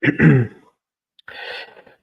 Good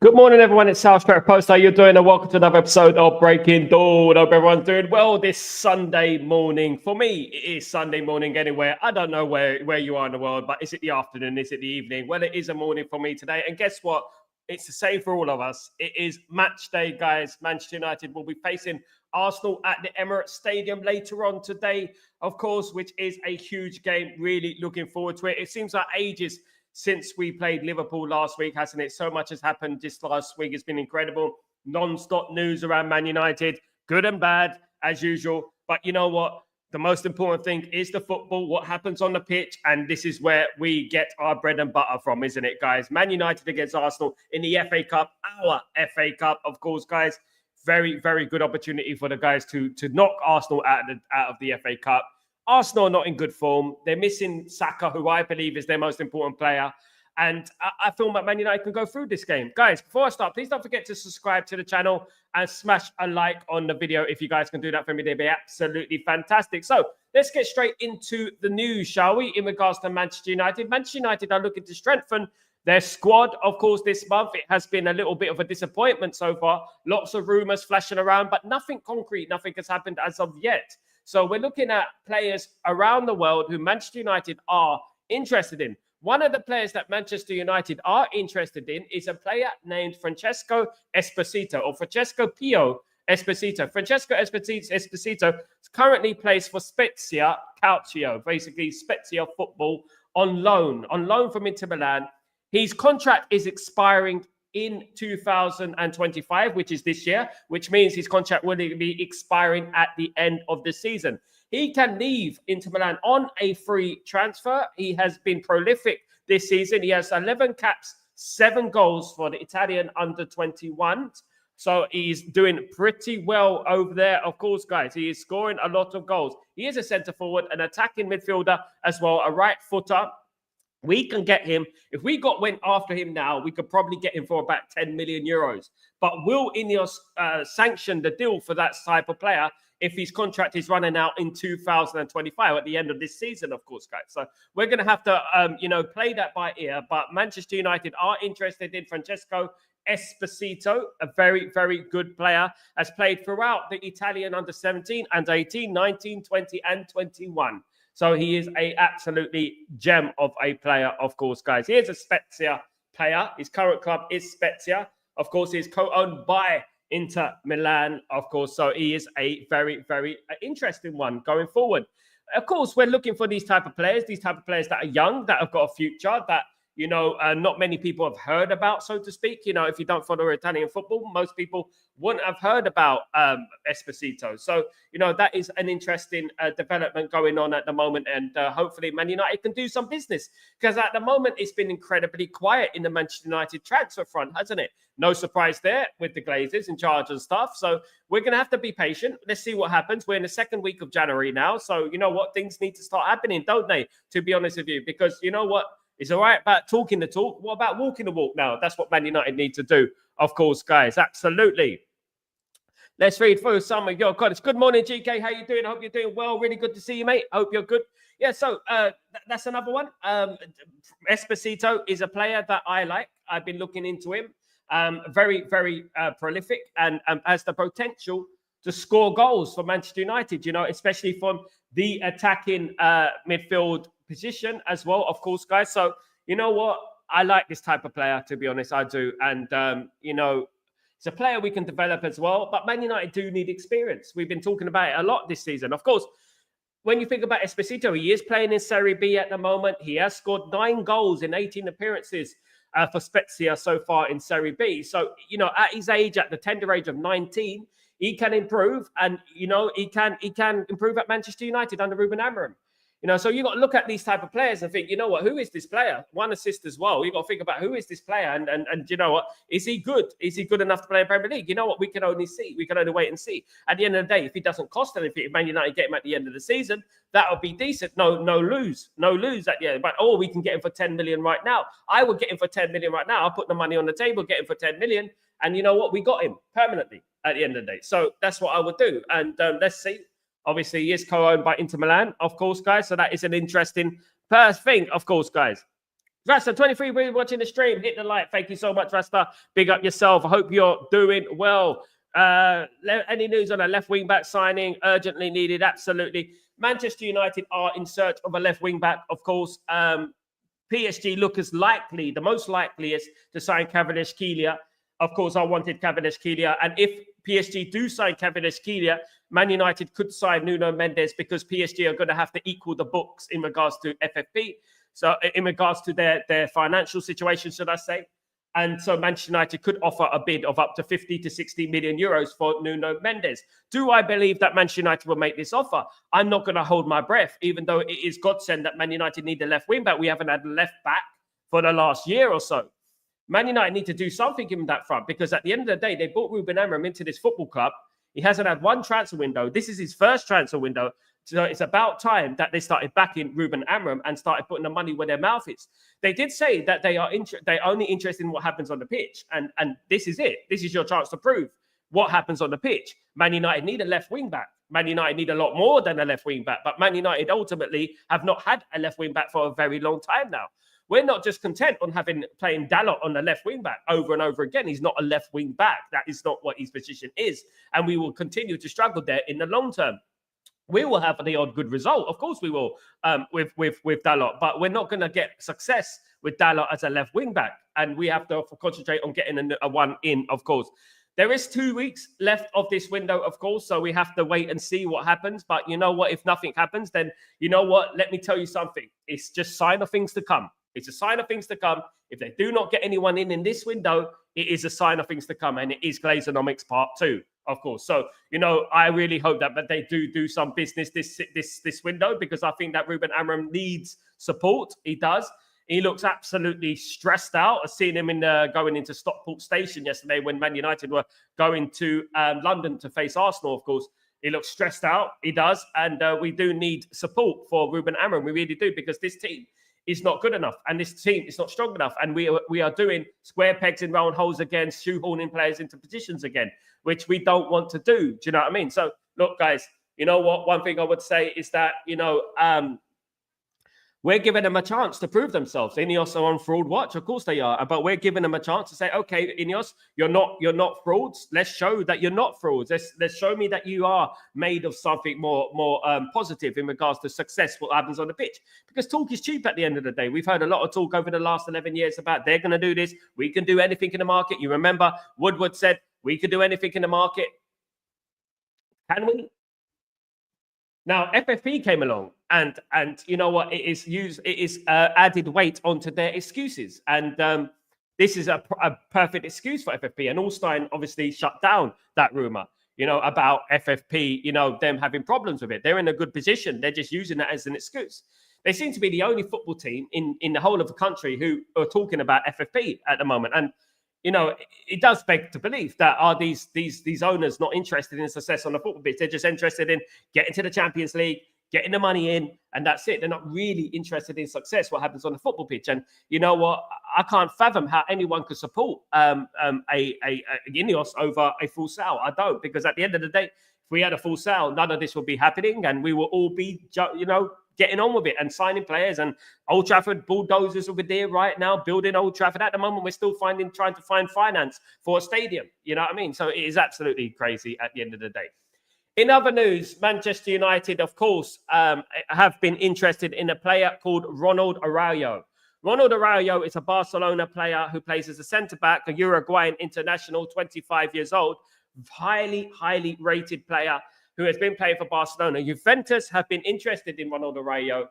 morning, everyone. It's South Stretford Post. How you doing? And welcome to another episode of Breaking Dawn. Hope everyone's doing well this Sunday morning. For me, it is Sunday morning anywhere. I don't know where you are in the world, but is it the afternoon? Is it the evening? Well, it is a morning for me today. And guess what? It's the same for all of us. It is match day, guys. Manchester United will be facing Arsenal at the Emirates Stadium later on today, of course, which is a huge game. Really looking forward to it. It seems like ages since we played Liverpool last week, hasn't it? So much has happened just last week. It's been incredible. Non-stop news around Man United, good and bad, as usual. But you know what? The most important thing is the football, what happens on the pitch. And this is where we get our bread and butter from, isn't it, guys? Man United against Arsenal in the FA Cup, our FA Cup, of course, guys. Very, very good opportunity for the guys to knock Arsenal out of the FA Cup. Arsenal are not in good form. They're missing Saka, who I believe is their most important player. And I feel that Man United can go through this game. Guys, before I start, please don't forget to subscribe to the channel and smash a like on the video. If you guys can do that for me, they'd be absolutely fantastic. So let's get straight into the news, shall we, in regards to Manchester United. Manchester United are looking to strengthen their squad, of course, this month. It has been a little bit of a disappointment so far. Lots of rumours flashing around, but nothing concrete, nothing has happened as of yet. So we're looking at players around the world who Manchester United are interested in. One of the players that Manchester United are interested in is a player named Francesco Esposito, or Francesco Pio Esposito. Francesco Esposito currently plays for Spezia Calcio, basically Spezia football, on loan from Inter Milan. His contract is expiring in 2025, which is this year, which means his contract will be expiring at the end of the season. He can leave Inter Milan on a free transfer. He has been prolific this season. He has 11 caps, 7 goals for the Italian under-21. So he's doing pretty well over there. Of course, guys, he is scoring a lot of goals. He is a centre-forward, an attacking midfielder as well, a right footer. We can get him. If we went after him now, we could probably get him for about 10 million euros. But will Ineos sanction the deal for that type of player if his contract is running out in 2025 at the end of this season, of course, guys? So we're going to have to, play that by ear. But Manchester United are interested in Francesco Esposito, a very, very good player, has played throughout the Italian under-17 and 18, 19, 20, and 21. So he is a absolutely gem of a player, of course, guys. He is a Spezia player. His current club is Spezia. Of course, he is co-owned by Inter Milan, of course. So he is a very, very interesting one going forward. Of course, we're looking for these type of players that are young, that have got a future, that, not many people have heard about, so to speak. If you don't follow Italian football, most people wouldn't have heard about Esposito. So, that is an interesting development going on at the moment. And hopefully Man United can do some business. Because at the moment, it's been incredibly quiet in the Manchester United transfer front, hasn't it? No surprise there with the Glazers in charge and stuff. So we're going to have to be patient. Let's see what happens. We're in the second week of January now. So, you know what? Things need to start happening, don't they? To be honest with you. Because you know what? It's all right about talking the talk. What about walking the walk now? That's what Man United need to do, of course, guys. Absolutely. Let's read through some of your comments. Good morning, GK. How you doing? I hope you're doing well. Really good to see you, mate. Hope you're good. Yeah, so that's another one. Esposito is a player that I like. I've been looking into him. Very, very prolific and has the potential to score goals for Manchester United, especially from the attacking midfield position as well, of course, guys. So, you know what? I like this type of player, to be honest. I do. And, it's a player we can develop as well. But Man United do need experience. We've been talking about it a lot this season. Of course, when you think about Esposito, he is playing in Serie B at the moment. He has scored 9 goals in 18 appearances for Spezia so far in Serie B. So, at his age, at the tender age of 19, he can improve. And, he can improve at Manchester United under Ruben Amorim. So you got to look at these type of players and think, who is this player? 1 assist as well. You got to think about who is this player and you know what? Is he good? Is he good enough to play in Premier League? You know what? We can only see. We can only wait and see. At the end of the day, if he doesn't cost anything, if Man United get him at the end of the season, that would be decent. No lose at the end. But we can get him for 10 million right now. I would get him for 10 million right now. I'll put the money on the table, get him for 10 million. And you know what? We got him permanently at the end of the day. So that's what I would do. And let's see. Obviously, he is co-owned by Inter Milan, of course, guys. So that is an interesting thing, of course, guys. Rasta 23, we're watching the stream. Hit the like. Thank you so much, Rasta. Big up yourself. I hope you're doing well. Any news on a left wing back signing? Urgently needed. Absolutely. Manchester United are in search of a left wing back, of course. PSG look as likely, the most likeliest to sign Kvaratskhelia. Of course, I wanted Kvaratskhelia. And if PSG do sign Kvaratskhelia, Man United could sign Nuno Mendes because PSG are going to have to equal the books in regards to FFP. So in regards to their financial situation, should I say. And so Manchester United could offer a bid of up to 50 to 60 million euros for Nuno Mendes. Do I believe that Manchester United will make this offer? I'm not going to hold my breath, even though it is godsend that Man United need a left wing back. We haven't had a left back for the last year or so. Man United need to do something in that front because at the end of the day, they brought Ruben Amorim into this football club. He hasn't had one transfer window. This is his first transfer window. So it's about time that they started backing Ruben Amorim and started putting the money where their mouth is. They did say that they're only interested in what happens on the pitch. And this is it. This is your chance to prove what happens on the pitch. Man United need a left wing back. Man United need a lot more than a left wing back. But Man United ultimately have not had a left wing back for a very long time now. We're not just content on playing Dalot on the left wing back over and over again. He's not a left wing back. That is not what his position is. And we will continue to struggle there in the long term. We will have the odd good result. Of course we will with Dalot. But we're not going to get success with Dalot as a left wing back. And we have to concentrate on getting a one in, of course. There is 2 weeks left of this window, of course, so we have to wait and see what happens. But you know what? If nothing happens, then you know what? Let me tell you something. It's just a sign of things to come. It's a sign of things to come. If they do not get anyone in this window, it is a sign of things to come. And it is Glazonomics Part 2, of course. So, you know, I really hope that they do some business this window because I think that Ruben Amorim needs support. He does. He looks absolutely stressed out. I've seen him going into Stockport Station yesterday when Man United were going to London to face Arsenal, of course. He looks stressed out. He does. And we do need support for Ruben Amorim. We really do because this team is not good enough. And this team is not strong enough. And we are doing square pegs in round holes again, shoehorning players into positions again, which we don't want to do. Do you know what I mean? So, look, guys, you know what? One thing I would say is that, you know, we're giving them a chance to prove themselves. Ineos are on fraud watch, of course they are, but we're giving them a chance to say, okay, Ineos, you're not frauds. Let's show that you're not frauds. Let's show me that you are made of something more positive in regards to success, what happens on the pitch. Because talk is cheap at the end of the day. We've heard a lot of talk over the last 11 years about they're going to do this. We can do anything in the market. You remember Woodward said we could do anything in the market. Can we? Now, FFP came along and you know what? It is added weight onto their excuses. And this is a perfect excuse for FFP. And Allstein obviously shut down that rumor, you know, about FFP, you know, them having problems with it. They're in a good position. They're just using that as an excuse. They seem to be the only football team in the whole of the country who are talking about FFP at the moment. And you know, it does beg to believe that are these owners not interested in success on the football pitch? They're just interested in getting to the Champions League, getting the money in, and that's it. They're not really interested in success, what happens on the football pitch. And you know what? I can't fathom how anyone could support a Ineos over a full sale. I don't, because at the end of the day, if we had a full sale, none of this would be happening, and we will all be, you know, getting on with it and signing players. And Old Trafford bulldozers over there right now, building Old Trafford. At the moment, we're still trying to find finance for a stadium. You know what I mean? So it is absolutely crazy at the end of the day. In other news, Manchester United, of course, have been interested in a player called Ronald Araujo. Ronald Araujo is a Barcelona player who plays as a centre-back, a Uruguayan international, 25 years old, highly rated player who has been playing for Barcelona. Juventus have been interested in Ronald Araujo.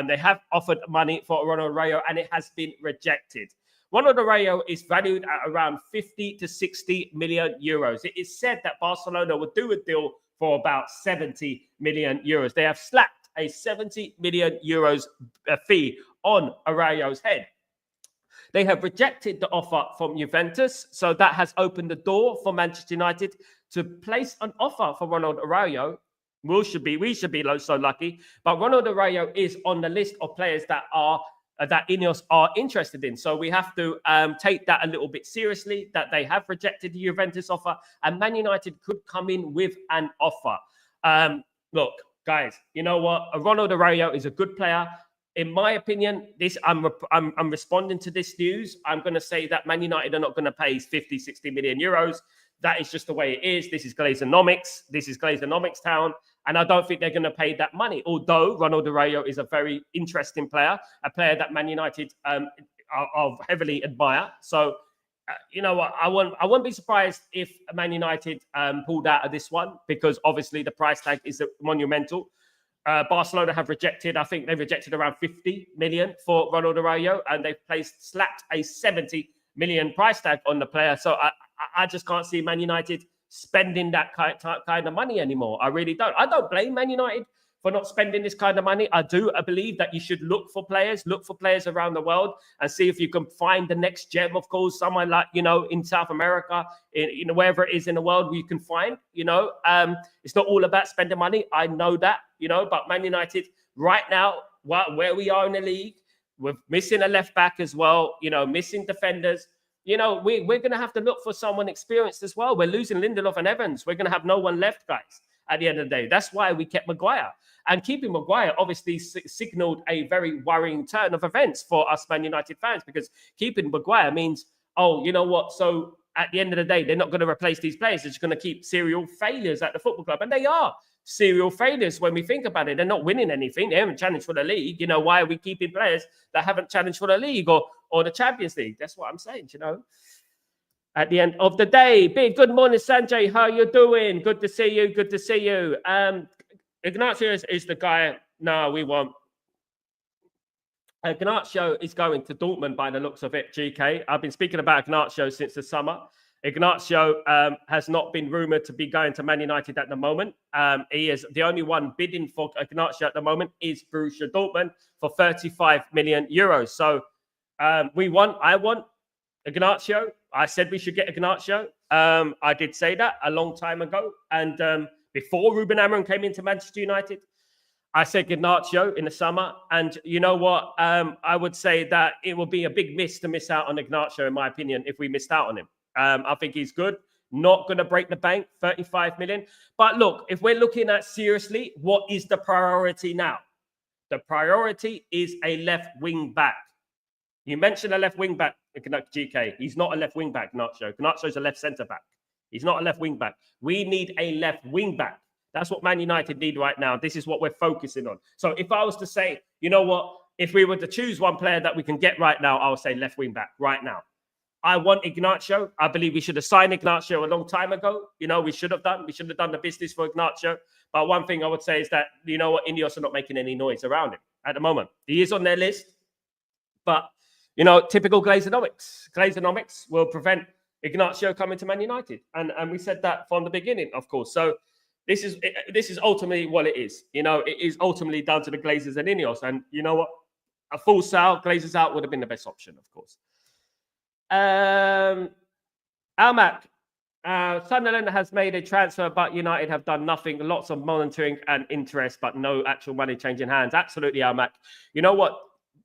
They have offered money for Ronald Araujo, and it has been rejected. Ronald Araujo is valued at around 50 to 60 million euros. It is said that Barcelona would do a deal for about 70 million euros. They have slapped a 70 million euros fee on Araujo's head. They have rejected the offer from Juventus, so that has opened the door for Manchester United to place an offer for Ronald Araujo. We should be so lucky, but Ronald Araujo is on the list of players that Ineos are interested in. So we have to take that a little bit seriously, that they have rejected the Juventus offer, and Man United could come in with an offer. Look, guys, you know what? Ronald Araujo is a good player. in my opinion, I'm responding to this news. I'm going to say that Man United are not going to pay 50, 60 million euros. That is just the way it is. This is Glazonomics. This is Glazonomics town. And I don't think they're going to pay that money. Although Ronaldo Rayo is a very interesting player, a player that Man United are heavily admire. So, you know what? I won't be surprised if Man United pulled out of this one, because obviously the price tag is monumental. Barcelona have rejected, I think they've rejected around 50 million for Ronaldo Rayo, and they've slapped a 70 million price tag on the player. So I just can't see Man United spending that kind of money anymore. I really don't. I don't blame Man United for not spending this kind of money. I believe that you should look for players around the world and see if you can find the next gem, of course, someone like, in South America, in wherever it is in the world where you can find, it's not all about spending money. I know that, but Man United right now, where we are in the league, we're missing a left back as well, missing defenders. We're going to have to look for someone experienced as well. We're losing Lindelof and Evans. We're going to have no one left, guys, at the end of the day. That's why we kept Maguire. And keeping Maguire obviously signaled a very worrying turn of events for us Man United fans, because keeping Maguire means, oh, you know what? So at the end of the day, they're not going to replace these players. They're just going to keep serial failures at the football club. And they are serial failures when we think about it. They're not winning anything. They haven't challenged for the league. Why are we keeping players that haven't challenged for the league or the Champions League? That's what I'm saying, At the end of the day, big good morning, Sanjay. How you doing? Good to see you. Good to see you. Ignacio is the guy. No, we won't. Ignacio is going to Dortmund by the looks of it, GK. I've been speaking about Ignacio since the summer. Ignacio has not been rumored to be going to Man United at the moment. He is the only one bidding for Ignacio at the moment is Borussia Dortmund for 35 million euros. So I want Ignacio. I said we should get Ignacio. I did say that a long time ago. And before Ruben Amorim came into Manchester United, I said Ignacio in the summer. And you know what? I would say that it will be a big miss to miss out on Ignacio, in my opinion, if we missed out on him. I think he's good. Not going to break the bank, 35 million. But look, if we're looking at seriously, what is the priority now? The priority is a left wing back. You mentioned a left wing back, GK. He's not a left wing back, Ignacio. Ignacio's a left centre back. He's not a left wing back. We need a left wing back. That's what Man United need right now. This is what we're focusing on. So if I was to say, you know what, if we were to choose one player that we can get right now, I would say left wing back right now. I want Ignacio. I believe we should have signed Ignacio a long time ago. We should have done. We should have done the business for Ignacio. But one thing I would say is that, you know what, Ineos are not making any noise around him at the moment. He is on their list. But, typical Glazonomics. Glazonomics will prevent Ignacio coming to Man United. And we said that from the beginning, of course. So this is ultimately what it is. It is ultimately down to the Glazers and Ineos. And you know what? A full sale, Glazers out would have been the best option, of course. Almac, Sunderland has made a transfer, but United have done nothing. Lots of monitoring and interest, but no actual money changing hands. Absolutely, Almac. You know what?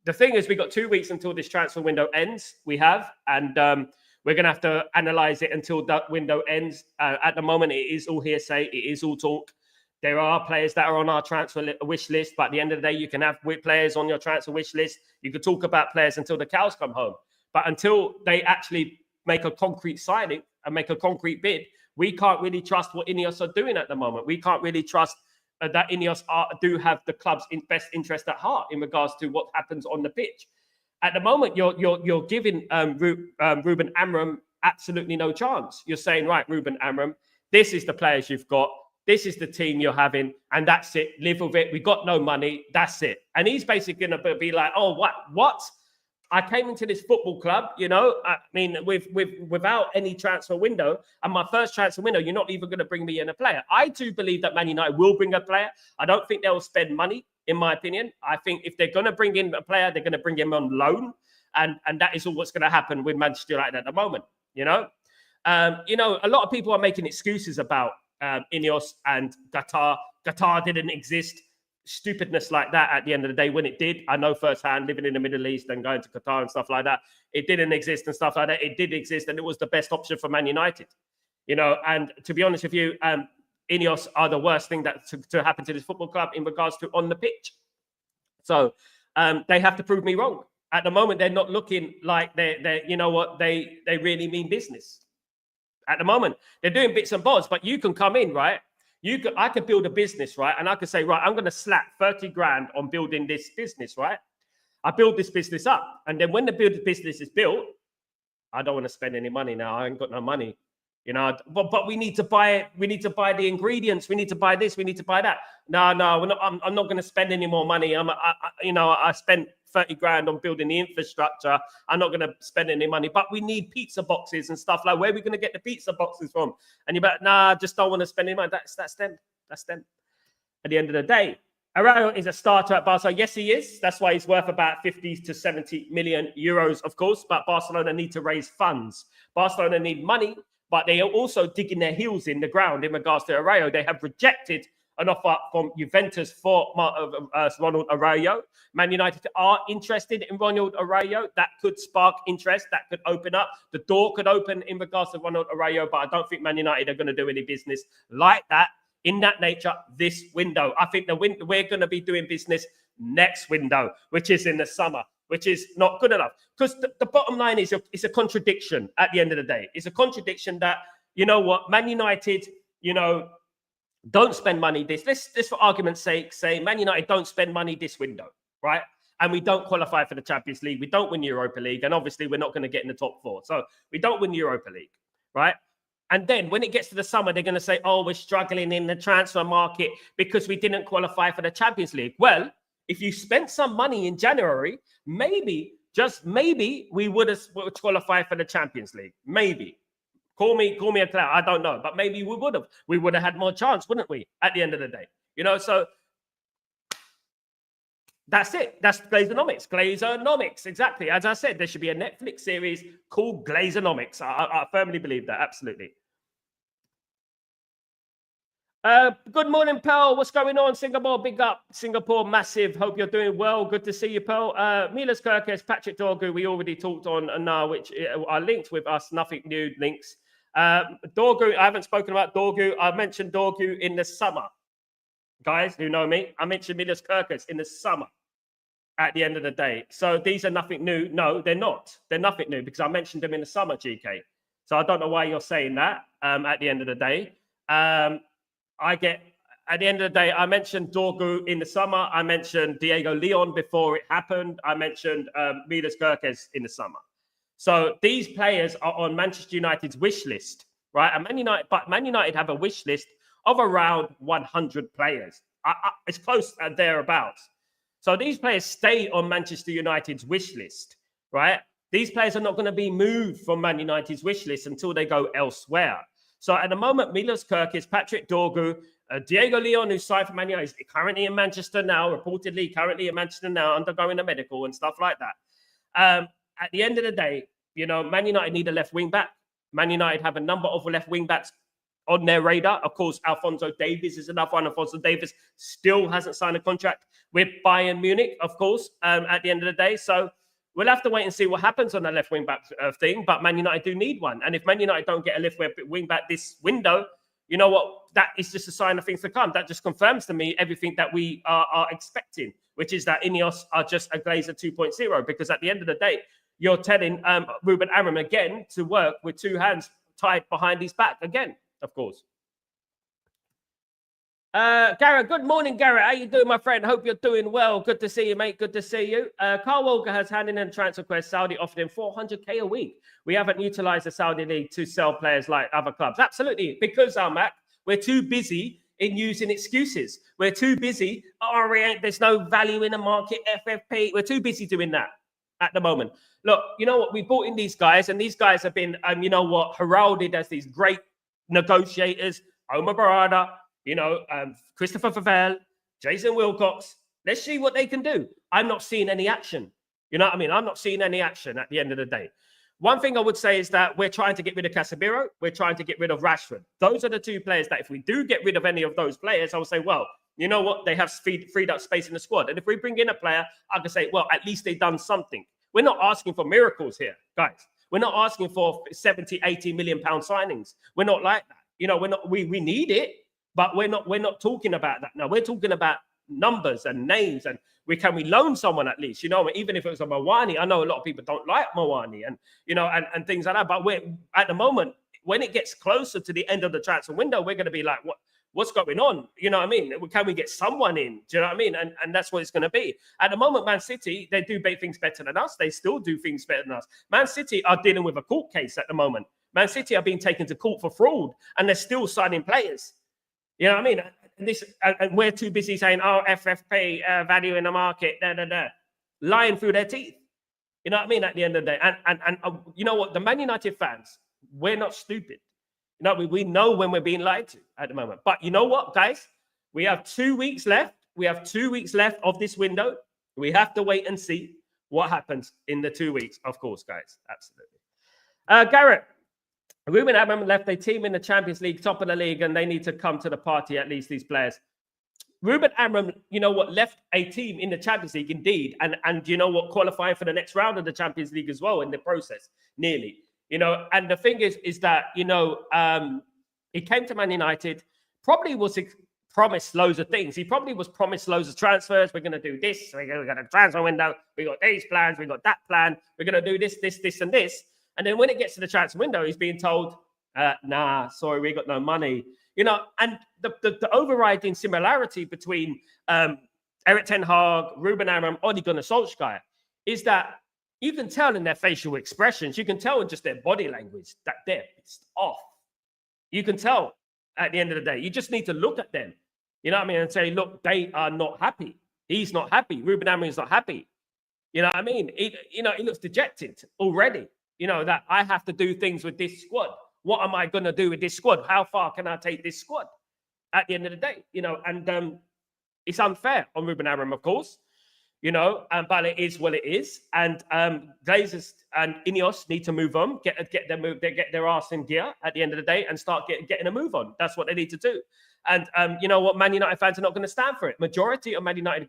The thing is, we got 2 weeks until this transfer window ends. We have, and we're going to have to analyze it until that window ends. At the moment, it is all hearsay. It is all talk. There are players that are on our transfer wish list, but at the end of the day, you can have players on your transfer wish list. You could talk about players until the cows come home. But until they actually make a concrete signing and make a concrete bid, we can't really trust what Ineos are doing at the moment. We can't really trust that Ineos do have the club's best interest at heart in regards to what happens on the pitch. At the moment, you're giving Ruben Amorim absolutely no chance. You're saying, right, Ruben Amorim, this is the players you've got. This is the team you're having, and that's it. Live with it. We got no money. That's it. And he's basically going to be like, oh, what? I came into this football club, without any transfer window. And my first transfer window, you're not even going to bring me in a player. I do believe that Man United will bring a player. I don't think they'll spend money, in my opinion. I think if they're going to bring in a player, they're going to bring him on loan. And that is all what's going to happen with Manchester United at the moment, A lot of people are making excuses about Ineos and Qatar. Qatar didn't exist. Stupidness like that at the end of the day, when it did, I know firsthand, living in the Middle East and going to Qatar and stuff like that, it didn't exist and stuff like that. It did exist, and it was the best option for Man United. And to be honest with you, Ineos are the worst thing that to happen to this football club in regards to on the pitch. So they have to prove me wrong. At the moment, they're not looking like they you know what, they really mean business. At the moment, they're doing bits and bobs, but you can come in, right? I could build a business, right? And I could say, right, I'm going to slap 30 grand on building this business, right? I build this business up. And then when the business is built, I don't want to spend any money now. I ain't got no money, you know, but we need to buy it. We need to buy the ingredients. We need to buy this. We need to buy that. No, we're not, I'm not going to spend any more money. I spent 30 grand on building the infrastructure. I'm not going to spend any money, but we need pizza boxes and stuff. Like, where are we going to get the pizza boxes from? And you're like, nah, just don't want to spend any money. That's them. That's them. At the end of the day, Araujo is a starter at Barca. Yes, he is. That's why he's worth about 50 to 70 million euros, of course. But Barcelona need to raise funds. Barcelona need money, but they are also digging their heels in the ground in regards to Araujo. They have rejected an offer from Juventus for Ronald Araujo. Man United are interested in Ronald Araujo. That could spark interest. That could open up. The door could open in regards to Ronald Araujo, but I don't think Man United are going to do any business like that in that nature this window. I think we're going to be doing business next window, which is in the summer, which is not good enough. Because the bottom line is it's a contradiction at the end of the day. It's a contradiction that, you know what, Man United, you know, don't spend money let's for argument's sake say Man United don't spend money this window, right? And we don't qualify for the Champions League. We don't win the Europa League. And obviously we're not going to get in the top four. So we don't win the Europa League, right? And then when it gets to the summer, they're going to say, oh, we're struggling in the transfer market because we didn't qualify for the Champions League. Well, if you spent some money in January, maybe, just maybe, we would have qualified for the Champions League. Maybe. Call me a clown. I don't know. But maybe we would have. We would have had more chance, wouldn't we, at the end of the day? You know, so that's it. That's Glazonomics. Glazonomics, exactly. As I said, there should be a Netflix series called Glazonomics. I firmly believe that. Absolutely. Good morning, Pearl. What's going on? Singapore, big up. Singapore, massive. Hope you're doing well. Good to see you, Pearl. Milas Kirkes, Patrick Dorgu, we already talked on now, which are linked with us. Nothing new links. Dorgu, I haven't spoken about Dorgu. I mentioned Dorgu in the summer. Guys who know me, I mentioned Milas Kirkes in the summer at the end of the day. So these are nothing new. No, they're not. They're nothing new because I mentioned them in the summer, GK. So I don't know why you're saying that at the end of the day. At the end of the day, I mentioned Dorgu in the summer. I mentioned Diego Leon before it happened. I mentioned Milas Kirkes in the summer. So these players are on Manchester United's wish list, right? And Man United have a wish list of around 100 players. It's close and thereabouts. So these players stay on Manchester United's wish list, right? These players are not going to be moved from Man United's wish list until they go elsewhere. So at the moment, Milas Kirkes, Patrick Dorgu, Diego Leon, who signed for Man United, is currently in Manchester now, reportedly currently in Manchester now, undergoing a medical and stuff like that. At the end of the day, you know, Man United need a left wing back. Man United have a number of left wing backs on their radar. Of course, Alphonso Davies is another one. Alphonso Davies still hasn't signed a contract with Bayern Munich, of course, at the end of the day. So we'll have to wait and see what happens on the left wing back thing. But Man United do need one. And if Man United don't get a left wing back this window, you know what? That is just a sign of things to come. That just confirms to me everything that we are expecting, which is that Ineos are just a Glazer 2.0. Because at the end of the day, you're telling Ruben Amorim again to work with two hands tied behind his back again, of course. Garrett, good morning, Garrett. How you doing, my friend? Hope you're doing well. Good to see you, mate. Good to see you. Carl Walker has handed in a transfer request. Saudi offered him 400k a week. We haven't utilized the Saudi league to sell players like other clubs. Absolutely, because Mac, we're too busy in using excuses. We're too busy. There's no value in the market. FFP. We're too busy doing that at the moment. Look, you know what? We brought in these guys, and these guys have been, you know what, heralded as these great negotiators. Omar Barada, you know, Christopher Favell, Jason Wilcox. Let's see what they can do. I'm not seeing any action. You know what I mean? I'm not seeing any action at the end of the day. One thing I would say is that we're trying to get rid of Casemiro. We're trying to get rid of Rashford. Those are the two players that if we do get rid of any of those players, I would say, well, you know what? They have freed up space in the squad. And if we bring in a player, I can say, well, at least they've done something. We're not asking for miracles here, guys. We're not asking for 70, 80 million pound signings. We're not like that. You know, we need it, but we're not talking about that now. We're talking about numbers and names, and can we loan someone at least? You know, even if it was a Mawani, I know a lot of people don't like Mawani, and you know, and things like that. But we're at the moment, when it gets closer to the end of the transfer window, we're going to be like, what's going on? You know what I mean? Can we get someone in? Do you know what I mean? And that's what it's going to be. At the moment, Man City, they do things better than us. They still do things better than us. Man City are dealing with a court case at the moment. Man City are being taken to court for fraud, and they're still signing players. You know what I mean? And we're too busy saying, oh, FFP, value in the market, lying through their teeth. You know what I mean? At the end of the day. And you know what? The Man United fans, we're not stupid. You know, we know when we're being lied to at the moment. But you know what, guys? We have 2 weeks left. We have 2 weeks left of this window. We have to wait and see what happens in the 2 weeks, of course, guys. Absolutely. Garrett, Ruben Amorim left a team in the Champions League, top of the league, and they need to come to the party, at least these players. Ruben Amorim, you know what, left a team in the Champions League, indeed. And you know what, qualifying for the next round of the Champions League as well in the process, nearly. You know, and the thing is that, you know, he came to Man United, probably was promised loads of things. He probably was promised loads of transfers. We're going to do this. We're going to transfer window. We got these plans. We got that plan. We're going to do this, and this. And then when it gets to the transfer window, he's being told, nah, sorry, we got no money. You know, and the overriding similarity between Erik ten Hag, Ruben Amorim, Ole Gunnar Solskjaer is that you can tell in their facial expressions, you can tell in just their body language that they're pissed off. You can tell at the end of the day. You just need to look at them, you know what I mean, and say, look, they are not happy. He's not happy. Ruben Amorim is not happy. You know what I mean? He looks dejected already. You know, that I have to do things with this squad. What am I going to do with this squad? How far can I take this squad at the end of the day? You know, and it's unfair on Ruben Amorim, of course. You know, but it is what it is. And Glazers and Ineos need to move on, get their arse in gear at the end of the day and start getting a move on. That's what they need to do. And you know what? Man United fans are not going to stand for it. Majority of Man United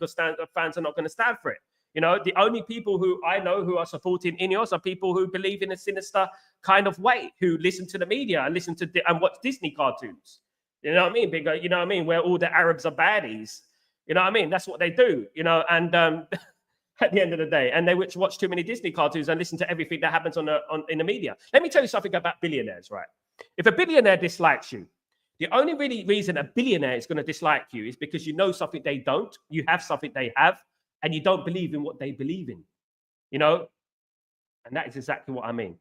fans are not going to stand for it. You know, the only people who I know who are supporting Ineos are people who believe in a sinister kind of way, who listen to the media and and watch Disney cartoons. You know what I mean? Because, you know what I mean? Where all the Arabs are baddies. You know what I mean? That's what they do, you know, and at the end of the day, and they watch too many Disney cartoons and listen to everything that happens in the media. Let me tell you something about billionaires, right? If a billionaire dislikes you, the only really reason a billionaire is going to dislike you is because you know something they don't, you have something they have, and you don't believe in what they believe in, you know? And that is exactly what I mean.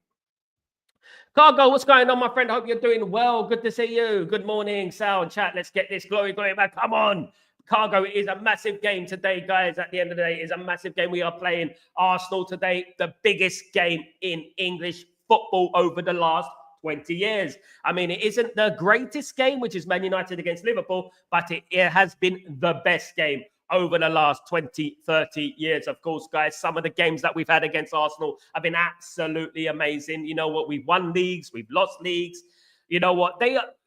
Cargo, what's going on, my friend? I hope you're doing well. Good to see you. Good morning, Sal and chat. Let's get this glory back. Come on. Cargo, it is a massive game today, guys. At the end of the day, it is a massive game. We are playing Arsenal today, the biggest game in English football over the last 20 years. I mean, it isn't the greatest game, which is Man United against Liverpool, but it has been the best game over the last 20, 30 years. Of course, guys, some of the games that we've had against Arsenal have been absolutely amazing. You know what? We've won leagues, we've lost leagues. You know what?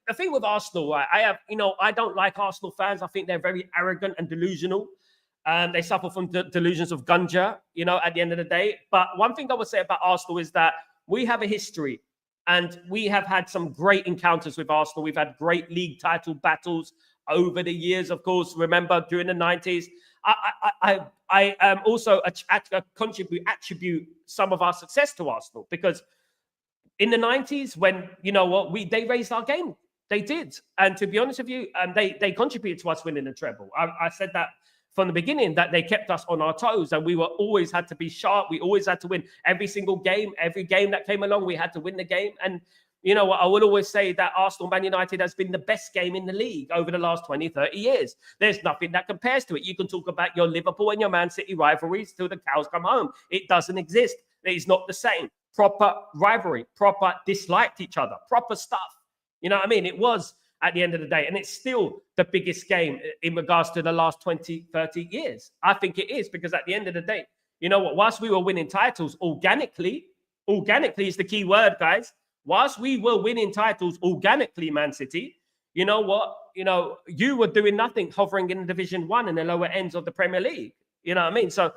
The thing with Arsenal, right? I don't like Arsenal fans. I think they're very arrogant and delusional. They suffer from delusions of Gunja, you know, at the end of the day. But one thing I would say about Arsenal is that we have a history and we have had some great encounters with Arsenal. We've had great league title battles over the years, of course. Remember, during the 90s, I also attribute some of our success to Arsenal, because in the 90s, when, you know what, they raised our game. They did. And to be honest with you, they contributed to us winning the treble. I said that from the beginning, that they kept us on our toes, and we were always had to be sharp. We always had to win every single game. Every game that came along, we had to win the game. And you know what, I will always say that Arsenal Man United has been the best game in the league over the last 20, 30 years. There's nothing that compares to it. You can talk about your Liverpool and your Man City rivalries till the cows come home. It doesn't exist. It is not the same. Proper rivalry, proper disliked each other, proper stuff. You know what I mean? It was at the end of the day, and it's still the biggest game in regards to the last 20, 30 years. I think it is, because at the end of the day, you know what, whilst we were winning titles organically is the key word, guys. Whilst we were winning titles organically, Man City, you know what? You know, you were doing nothing, hovering in Division 1 and the lower ends of the Premier League. You know what I mean? So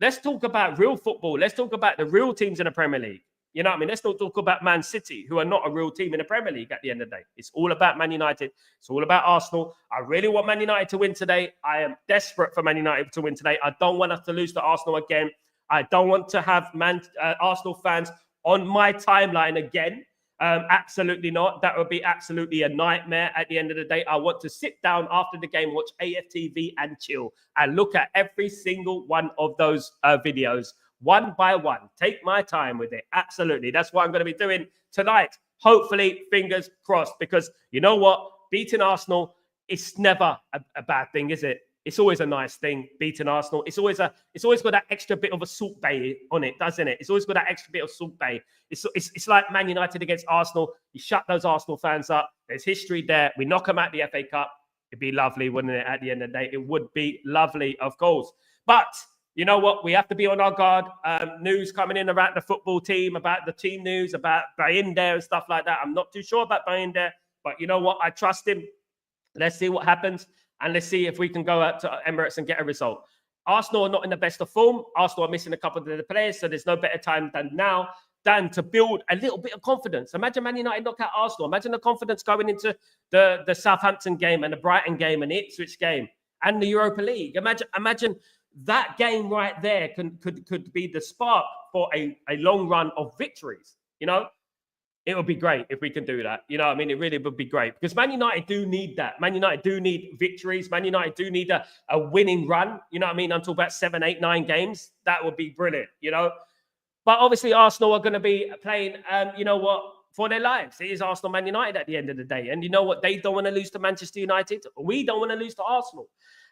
let's talk about real football. Let's talk about the real teams in the Premier League. You know what I mean? Let's not talk about Man City, who are not a real team in the Premier League at the end of the day. It's all about Man United. It's all about Arsenal. I really want Man United to win today. I am desperate for Man United to win today. I don't want us to lose to Arsenal again. I don't want to have Arsenal fans on my timeline again. Absolutely not. That would be absolutely a nightmare at the end of the day. I want to sit down after the game, watch AFTV and chill and look at every single one of those videos one by one. Take my time with it. Absolutely. That's what I'm going to be doing tonight. Hopefully, fingers crossed, because you know what? Beating Arsenal, it's never a bad thing, is it? It's always a nice thing, beating Arsenal. It's always got that extra bit of a salt bay on it, doesn't it? It's always got that extra bit of salt bay. It's like Man United against Arsenal. You shut those Arsenal fans up. There's history there. We knock them out the FA Cup. It'd be lovely, wouldn't it? At the end of the day, it would be lovely, of course. But you know what? We have to be on our guard. News coming in about the football team, about the team news, about Bayindir and stuff like that. I'm not too sure about Bayindir, but you know what? I trust him. Let's see what happens. And let's see if we can go out to Emirates and get a result. Arsenal are not in the best of form. Arsenal are missing a couple of the players, so there's no better time than now to build a little bit of confidence. Imagine Man United knock out Arsenal. Imagine the confidence going into the Southampton game and the Brighton game and the Ipswich game and the Europa League. Imagine that game right there could be the spark for a long run of victories, you know? It would be great if we can do that. You know what I mean? It really would be great because Man United do need that. Man United do need victories. Man United do need a winning run. You know what I mean? I'm talking about 7, 8, 9 games. That would be brilliant, you know? But obviously Arsenal are going to be playing, you know what, for their lives. It is Arsenal, Man United at the end of the day. And you know what? They don't want to lose to Manchester United. We don't want to lose to Arsenal.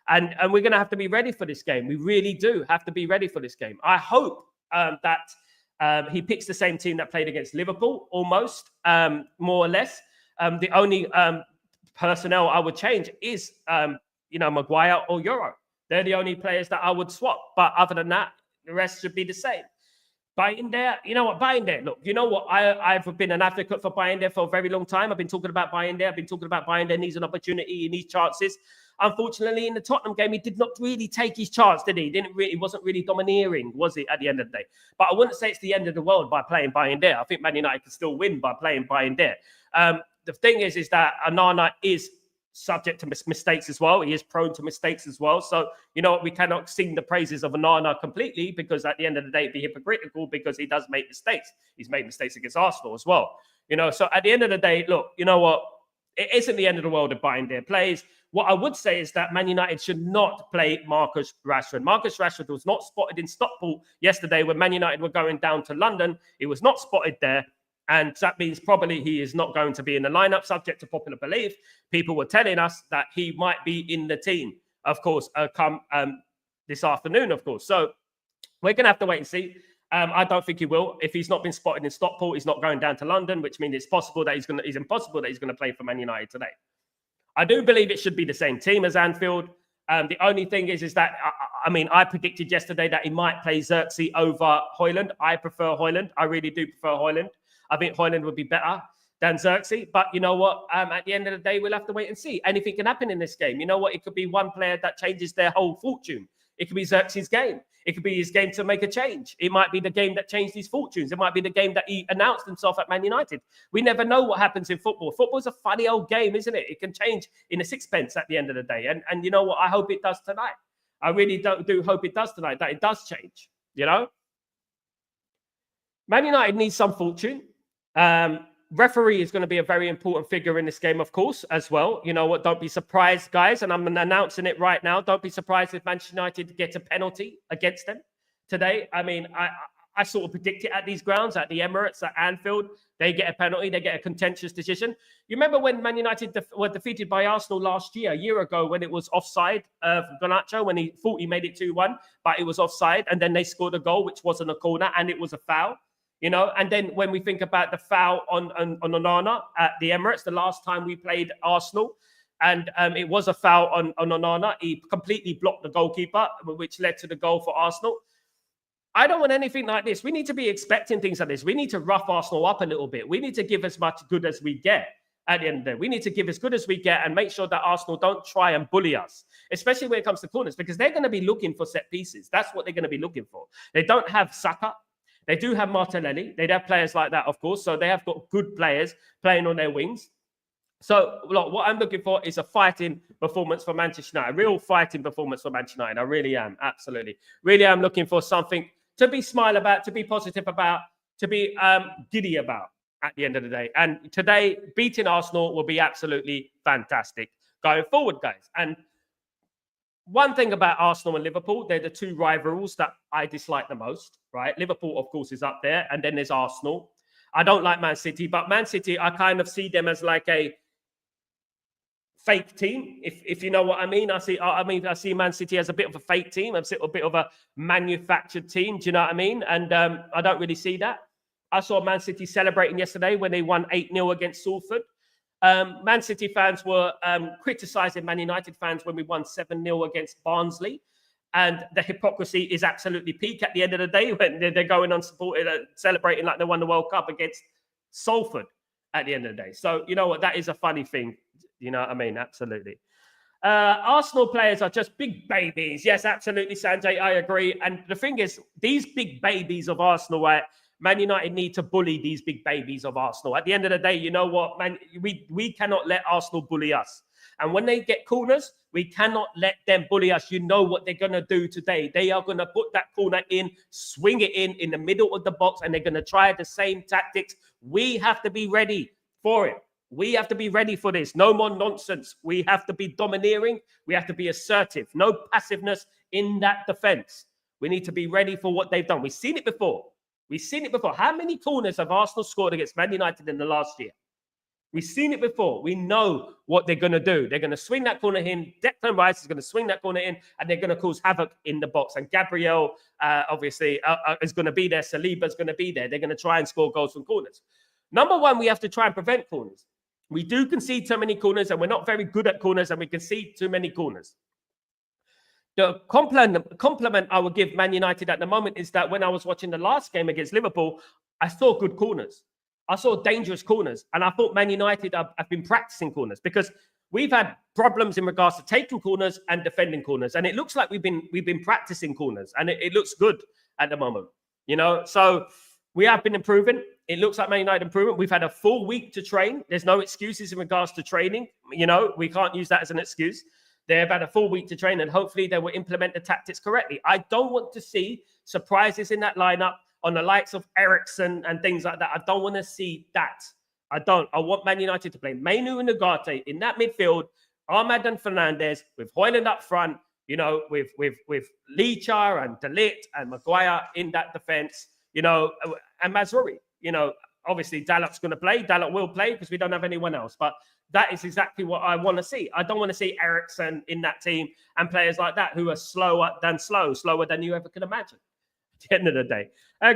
And we're going to have to be ready for this game. We really do have to be ready for this game. I hope that he picks the same team that played against Liverpool, almost, more or less. The only personnel I would change is, you know, Maguire or Euro. They're the only players that I would swap. But other than that, the rest should be the same. Bayindir, you know what, Bayindir, look, you know what, I've been an advocate for Bayindir for a very long time. I've been talking about Bayindir. I've been talking about Bayindir needs an opportunity, he needs chances. Unfortunately, in the Tottenham game, he did not really take his chance, did he? He wasn't really domineering, was he, at the end of the day? But I wouldn't say it's the end of the world by playing Bayindir. I think Man United can still win by playing Bayindir. The thing is that Onana is subject to mistakes as well. He is prone to mistakes as well. So, you know, we cannot sing the praises of Onana completely because at the end of the day, it'd be hypocritical because he does make mistakes. He's made mistakes against Arsenal as well. You know, so at the end of the day, look, you know what? It isn't the end of the world if Bayindir plays. What I would say is that Man United should not play Marcus Rashford. Marcus Rashford was not spotted in Stockport yesterday when Man United were going down to London. He was not spotted there. And that means probably he is not going to be in the lineup, subject to popular belief. People were telling us that he might be in the team, of course, come this afternoon, of course. So we're going to have to wait and see. I don't think he will. If he's not been spotted in Stockport, he's not going down to London, which means it's impossible that he's going to play for Man United today. I do believe it should be the same team as Anfield. The only thing is that, I mean, I predicted yesterday that he might play Xerxes over Højlund. I prefer Højlund. I really do prefer Højlund. I think Højlund would be better than Xerxes. But you know what? At the end of the day, we'll have to wait and see. Anything can happen in this game. You know what? It could be one player that changes their whole fortune. It could be Xerxes' game. It could be his game to make a change. It might be the game that changed his fortunes. It might be the game that he announced himself at Man United. We never know what happens in football. Football's a funny old game, isn't it? It can change in a sixpence at the end of the day. And you know what? I hope it does tonight. I really do hope it does tonight, that it does change, you know? Man United needs some fortune. Referee is going to be a very important figure in this game, of course, as well. You know what? Don't be surprised, guys. And I'm announcing it right now. Don't be surprised if Manchester United get a penalty against them today. I mean, I sort of predict it at these grounds, at the Emirates, at Anfield. They get a penalty. They get a contentious decision. You remember when Man United were defeated by Arsenal last year, a year ago, when it was offside for Garnacho, when he thought he made it 2-1, but it was offside. And then they scored a goal, which wasn't a corner, and it was a foul. You know, and then when we think about the foul on Onana at the Emirates, the last time we played Arsenal, and it was a foul on Onana. He completely blocked the goalkeeper, which led to the goal for Arsenal. I don't want anything like this. We need to be expecting things like this. We need to rough Arsenal up a little bit. We need to give as much good as we get at the end of the day. We need to give as good as we get and make sure that Arsenal don't try and bully us, especially when it comes to corners, because they're going to be looking for set pieces. That's what they're going to be looking for. They don't have Saka. They do have Martinelli. They have players like that, of course. So they have got good players playing on their wings. So, look, what I'm looking for is a fighting performance for Manchester United, a real fighting performance for Manchester United. I really am, absolutely. Really am looking for something to be smile about, to be positive about, to be giddy about at the end of the day. And today, beating Arsenal will be absolutely fantastic going forward, guys. And one thing about Arsenal and Liverpool, they're the two rivals that I dislike the most, right? Liverpool, of course, is up there, and then there's Arsenal. I don't like Man City, but Man City, I kind of see them as like a fake team, if you know what I mean. I see Man City as a bit of a fake team, a bit of a manufactured team. Do you know what I mean? And I don't really see that. I saw Man City celebrating yesterday when they won 8-0 against Stretford. Man City fans were criticising Man United fans when we won 7-0 against Barnsley. And the hypocrisy is absolutely peak at the end of the day when they're going unsupported, celebrating like they won the World Cup against Salford at the end of the day. So, you know what? That is a funny thing. You know what I mean? Absolutely. Arsenal players are just big babies. Yes, absolutely, Sanjay. I agree. And the thing is, these big babies of Arsenal, right? Man United need to bully these big babies of Arsenal. At the end of the day, you know what, man? We cannot let Arsenal bully us. And when they get corners, we cannot let them bully us. You know what they're going to do today. They are going to put that corner in, swing it in the middle of the box, and they're going to try the same tactics. We have to be ready for it. We have to be ready for this. No more nonsense. We have to be domineering. We have to be assertive. No passiveness in that defense. We need to be ready for what they've done. We've seen it before. How many corners have Arsenal scored against Man United in the last year? We've seen it before. We know what they're going to do. They're going to swing that corner in. Declan Rice is going to swing that corner in, and they're going to cause havoc in the box. And Gabriel, obviously, is going to be there. Saliba's going to be there. They're going to try and score goals from corners. Number one, we have to try and prevent corners. We do concede too many corners, and we're not very good at corners, and we concede too many corners. The compliment I would give Man United at the moment is that when I was watching the last game against Liverpool, I saw good corners. I saw dangerous corners, and I thought Man United have been practicing corners because we've had problems in regards to taking corners and defending corners, and it looks like we've been practicing corners, and it looks good at the moment. You know, so we have been improving. It looks like Man United improvement. We've had a full week to train. There's no excuses in regards to training. You know, we can't use that as an excuse. They've had a full week to train, and hopefully they will implement the tactics correctly. I don't want to see surprises in that lineup on the likes of Eriksen and things like that. I don't want to see that. I don't. I want Man United to play Mainu and Ugarte in that midfield, Ahmad and Fernandes, with Højlund up front, you know, with Licha and De Ligt and Maguire in that defense, you know, and Mazraoui. You know, obviously Dalot's going to play. Dalot will play because we don't have anyone else. But that is exactly what I want to see. I don't want to see Eriksen in that team and players like that who are slower than you ever could imagine. At the end of the day.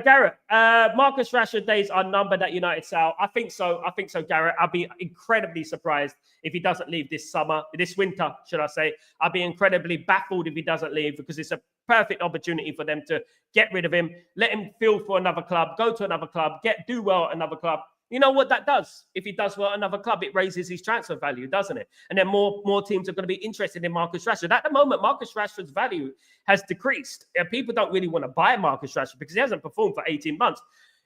Garrett, Marcus Rashford days are numbered at United South. I think so, Garrett. I'll be incredibly surprised if he doesn't leave this winter, should I say. I'll be incredibly baffled if he doesn't leave because it's a perfect opportunity for them to get rid of him, let him field for another club, go to another club, do well at another club. You know what that does? If he does well at another club, it raises his transfer value, doesn't it? And then more teams are going to be interested in Marcus Rashford. At the moment, Marcus Rashford's value has decreased. People don't really want to buy Marcus Rashford because he hasn't performed for 18 months.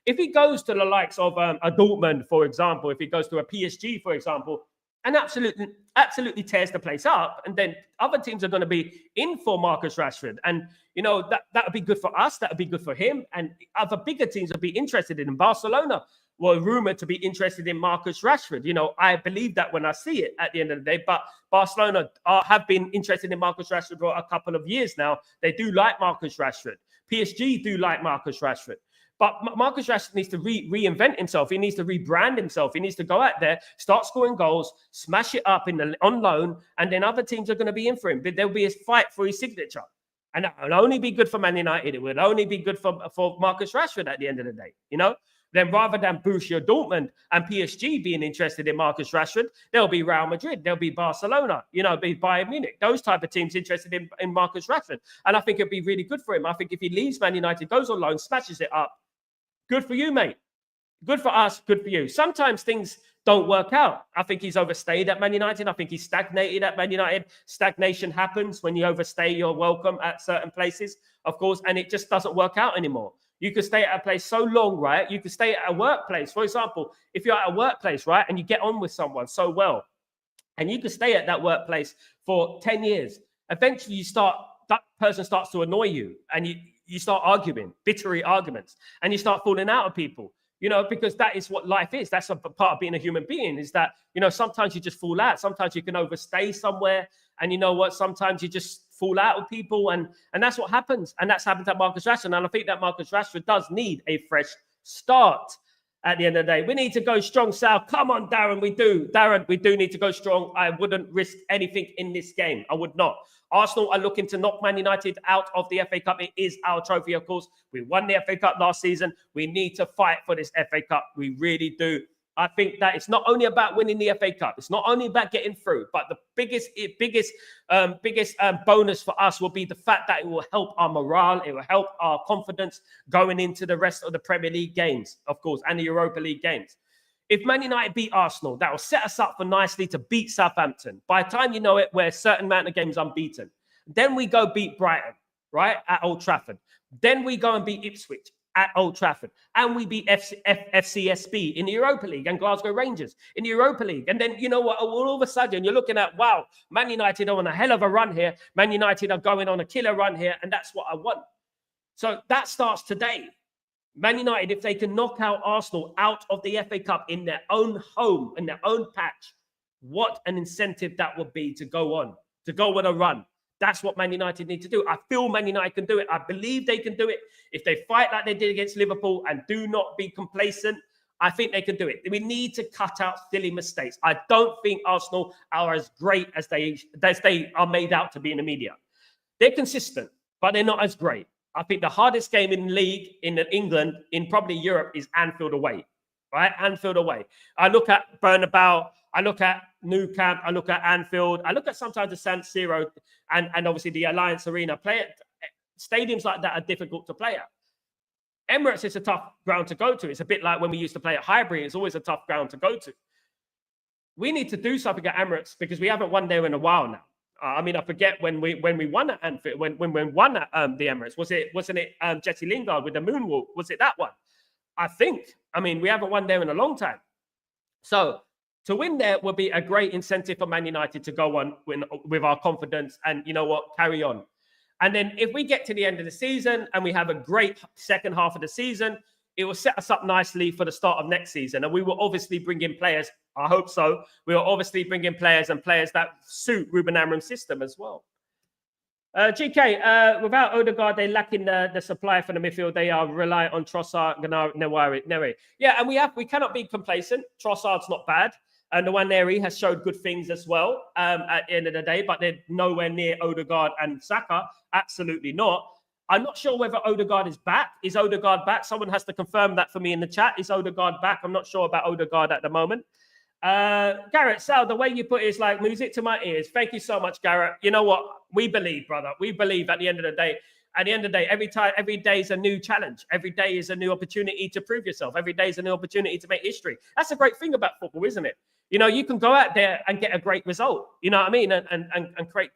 If he goes to the likes of a Dortmund, for example, if he goes to a PSG, for example, and absolutely tears the place up, and then other teams are going to be in for Marcus Rashford. And, you know, that would be good for us. That would be good for him. And other bigger teams would be interested in him. Barcelona were rumored to be interested in Marcus Rashford. You know, I believe that when I see it at the end of the day. But Barcelona have been interested in Marcus Rashford for a couple of years now. They do like Marcus Rashford. PSG do like Marcus Rashford. But Marcus Rashford needs to reinvent himself. He needs to rebrand himself. He needs to go out there, start scoring goals, smash it up on loan, and then other teams are going to be in for him. But there'll be a fight for his signature. And that will only be good for Man United. It will only be good for Marcus Rashford at the end of the day, you know? Then rather than Borussia Dortmund and PSG being interested in Marcus Rashford, there'll be Real Madrid, there'll be Barcelona, you know, be Bayern Munich, those type of teams interested in Marcus Rashford. And I think it'd be really good for him. I think if he leaves Man United, goes on loan, smashes it up, good for you, mate. Good for us, good for you. Sometimes things don't work out. I think he's overstayed at Man United. I think he's stagnated at Man United. Stagnation happens when you overstay your welcome at certain places, of course, and it just doesn't work out anymore. You could stay at a place so long, right? You could stay at a workplace. For example, if you're at a workplace, right, and you get on with someone so well, and you can stay at that workplace for 10 years, eventually that person starts to annoy you, and you start arguing, bittery arguments, and you start falling out of people, because that is what life is. That's a part of being a human being, is that, sometimes you just fall out. Sometimes you can overstay somewhere, and you know what? Sometimes you just fall out with people, and that's what happens. And that's happened to Marcus Rashford. And I think that Marcus Rashford does need a fresh start. At the end of the day, we need to go strong, Sal. Come on, Darren, we do. Darren, we do need to go strong. I wouldn't risk anything in this game. I would not. Arsenal are looking to knock Man United out of the FA Cup. It is our trophy, of course. We won the FA Cup last season. We need to fight for this FA Cup. We really do. I think that it's not only about winning the FA Cup. It's not only about getting through, but the biggest bonus for us will be the fact that it will help our morale. It will help our confidence going into the rest of the Premier League games, of course, and the Europa League games. If Man United beat Arsenal, that will set us up for nicely to beat Southampton. By the time you know it, we're a certain amount of games unbeaten. Then we go beat Brighton, right, at Old Trafford. Then we go and beat Ipswich at Old Trafford. And we beat FCSB in the Europa League and Glasgow Rangers in the Europa League. And then, you know what, all of a sudden, you're looking at, wow, Man United are on a hell of a run here. Man United are going on a killer run here. And that's what I want. So that starts today. Man United, if they can knock out Arsenal out of the FA Cup in their own home, in their own patch, what an incentive that would be to go on a run. That's what Man United need to do. I feel Man United can do it. I believe they can do it. If they fight like they did against Liverpool and do not be complacent, I think they can do it. We need to cut out silly mistakes. I don't think Arsenal are as great as they are made out to be in the media. They're consistent, but they're not as great. I think the hardest game in the league, in England, in probably Europe, is Anfield away, right? Anfield away. I look at Bernabeu, I look at Nou Camp, I look at Anfield, I look at sometimes the San Siro and obviously the Alliance Arena. Stadiums like that are difficult to play at. Emirates is a tough ground to go to. It's a bit like when we used to play at Highbury. It's always a tough ground to go to. We need to do something at Emirates because we haven't won there in a while now. I mean, I forget when we won at Anfield, when we won at the Emirates. Wasn't it Jesse Lingard with the moonwalk? Was it that one? I think. I mean, we haven't won there in a long time. So to win there will be a great incentive for Man United to go on with our confidence and, you know what, carry on. And then if we get to the end of the season and we have a great second half of the season, it will set us up nicely for the start of next season. And we will obviously bring in players. I hope so. We will obviously bring in players that suit Ruben Amorim's system as well. GK, without Odegaard, they're lacking the supply for the midfield. They are reliant on Trossard, Newari. Yeah, and we cannot be complacent. Trossard's not bad. And the Nwaneri has showed good things as well at the end of the day, but they're nowhere near Odegaard and Saka. Absolutely not. I'm not sure whether Odegaard is back. Is Odegaard back? Someone has to confirm that for me in the chat. Is Odegaard back? I'm not sure about Odegaard at the moment. Garrett, Sal, the way you put it is like music to my ears. Thank you so much, Garrett. You know what? We believe, brother. We believe at the end of the day. At the end of the day, every day is a new challenge. Every day is a new opportunity to prove yourself. Every day is a new opportunity to make history. That's a great thing about football, isn't it? You know, you can go out there and get a great result. You know what I mean? And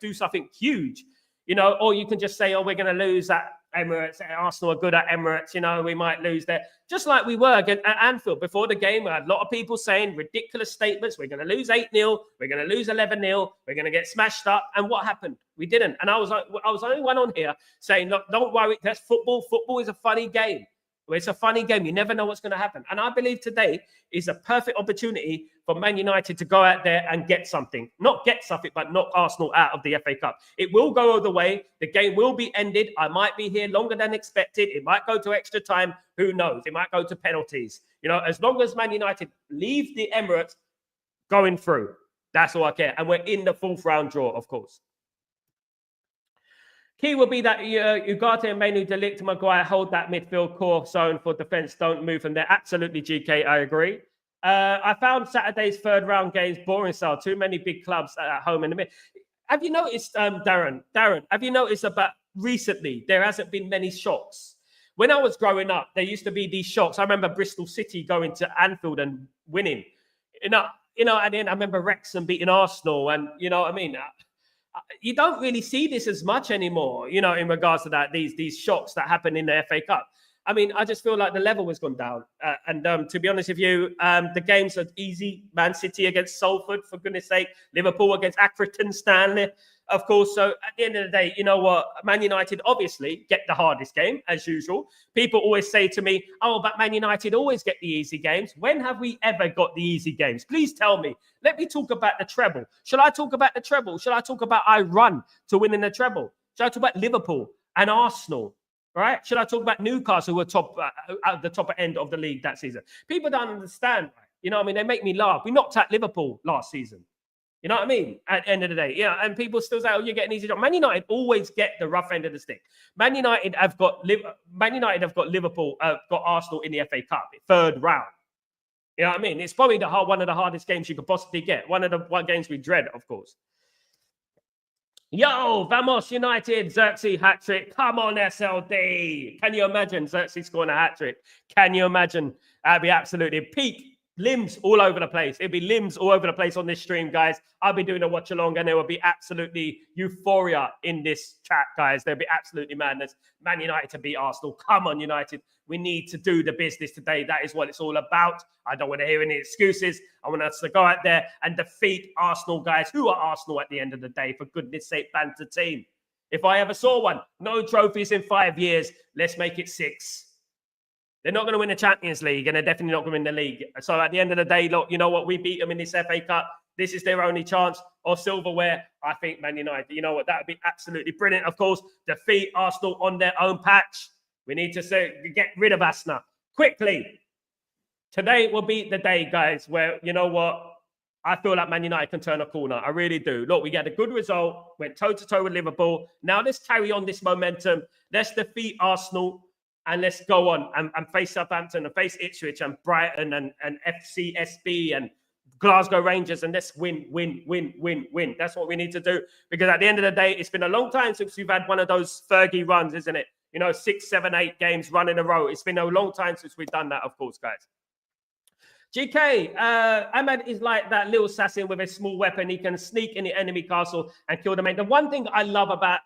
do something huge. You know, or you can just say, oh, we're going to lose at Emirates. Arsenal are good at Emirates. You know, we might lose there. Just like we were at Anfield before the game. We had a lot of people saying ridiculous statements. We're going to lose 8-0. We're going to lose 11-0. We're going to get smashed up. And what happened? We didn't. And I was only one on here saying, look, don't worry. That's football. Football is a funny game. It's a funny game. You never know what's going to happen. And I believe today is a perfect opportunity for Man United to go out there and get something. Not get something, but knock Arsenal out of the FA Cup. It will go all the way. The game will be ended. I might be here longer than expected. It might go to extra time. Who knows? It might go to penalties. You know, as long as Man United leave the Emirates going through, that's all I care. And we're in the fourth round draw, of course. Key will be that Ugarte and Manu, De Ligt, Maguire hold that midfield core zone for defence. Don't move from there. Absolutely, GK. I agree. I found Saturday's third round games boring, style. Too many big clubs at home in the mid. Have you noticed, Darren, have you noticed about recently there hasn't been many shocks? When I was growing up, there used to be these shocks. I remember Bristol City going to Anfield and winning. You know, and then I remember Wrexham beating Arsenal, and you know what I mean. You don't really see this as much anymore, you know, in regards to that, these shocks that happen in the FA Cup. I mean, I just feel like the level has gone down. And to be honest with you, the games are easy. Man City against Salford, for goodness sake. Liverpool against Accrington Stanley, of course. So at the end of the day, you know what? Man United obviously get the hardest game, as usual. People always say to me, oh, but Man United always get the easy games. When have we ever got the easy games? Please tell me. Let me talk about the treble. Shall I talk about the treble? Shall I talk about I run to winning the treble? Shall I talk about Liverpool and Arsenal? Right? Should I talk about Newcastle, who were top at the top end of the league that season? People don't understand. Right? You know what I mean? They make me laugh. We knocked out Liverpool last season. You know what I mean? At the end of the day, yeah. And people still say, "Oh, you're getting easy job." Man United always get the rough end of the stick. Man United have got Liverpool, got Arsenal in the FA Cup, third round. You know what I mean? It's probably one of the hardest games you could possibly get. One of the games we dread, of course. Yo, Vamos United, Xerxes hat-trick. Come on, SLD. Can you imagine Xerxes scoring a hat-trick? Can you imagine? That'd be absolutely peak. Limbs all over the place. It'd be limbs all over the place on this stream, guys. I'll be doing a watch along and there will be absolutely euphoria in this chat, guys. There'll be absolutely madness. Man United to beat Arsenal. Come on, United. We need to do the business today. That is what it's all about. I don't want to hear any excuses. I want us to go out there and defeat Arsenal, guys. Who are Arsenal at the end of the day? For goodness sake, banter team. If I ever saw one, no trophies in 5 years. Let's make it 6. They're not going to win the Champions League, and they're definitely not going to win the league. So at the end of the day, look, you know what? We beat them in this FA Cup. This is their only chance of silverware. I think Man United, you know what? That would be absolutely brilliant. Of course, defeat Arsenal on their own patch. We need to get rid of Asna quickly. Today will be the day, guys, where, you know what? I feel like Man United can turn a corner. I really do. Look, we get a good result. Went toe-to-toe with Liverpool. Now let's carry on this momentum. Let's defeat Arsenal. And let's go on and face Southampton and face Ipswich and Brighton and FCSB and Glasgow Rangers. And let's win. That's what we need to do. Because at the end of the day, it's been a long time since we've had one of those Fergie runs, isn't it? You know, 6, 7, 8 games run in a row. It's been a long time since we've done that, of course, guys. GK, Ahmad is like that little assassin with a small weapon. He can sneak in the enemy castle and kill the mate. The one thing I love about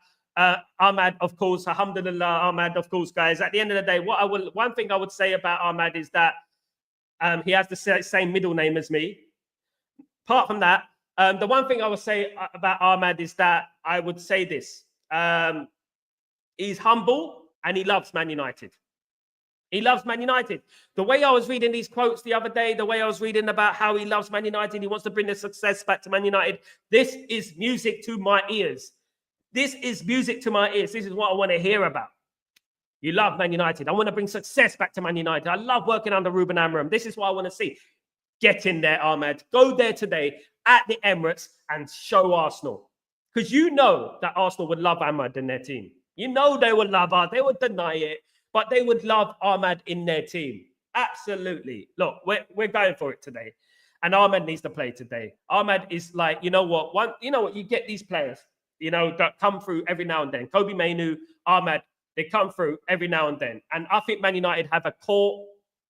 Ahmad, of course, alhamdulillah, Ahmad, of course, guys. At the end of the day, one thing I would say about Ahmad is that he has the same middle name as me. Apart from that, the one thing I would say about Ahmad is that I would say this: he's humble and he loves Man United. He loves Man United. The way I was reading these quotes the other day, the way I was reading about how he loves Man United, he wants to bring the success back to Man United. This is music to my ears. This is music to my ears. This is what I want to hear about. You love Man United. I want to bring success back to Man United. I love working under Ruben Amorim. This is what I want to see. Get in there, Ahmad. Go there today at the Emirates and show Arsenal. Because you know that Arsenal would love Ahmad in their team. You know they would love us. They would deny it, but they would love Ahmad in their team. Absolutely. Look, we're going for it today. And Ahmad needs to play today. Ahmad is like, you know what? You get these players, you know, that come through every now and then. Kobe Mainu, Ahmad, they come through every now and then. And I think Man United have a core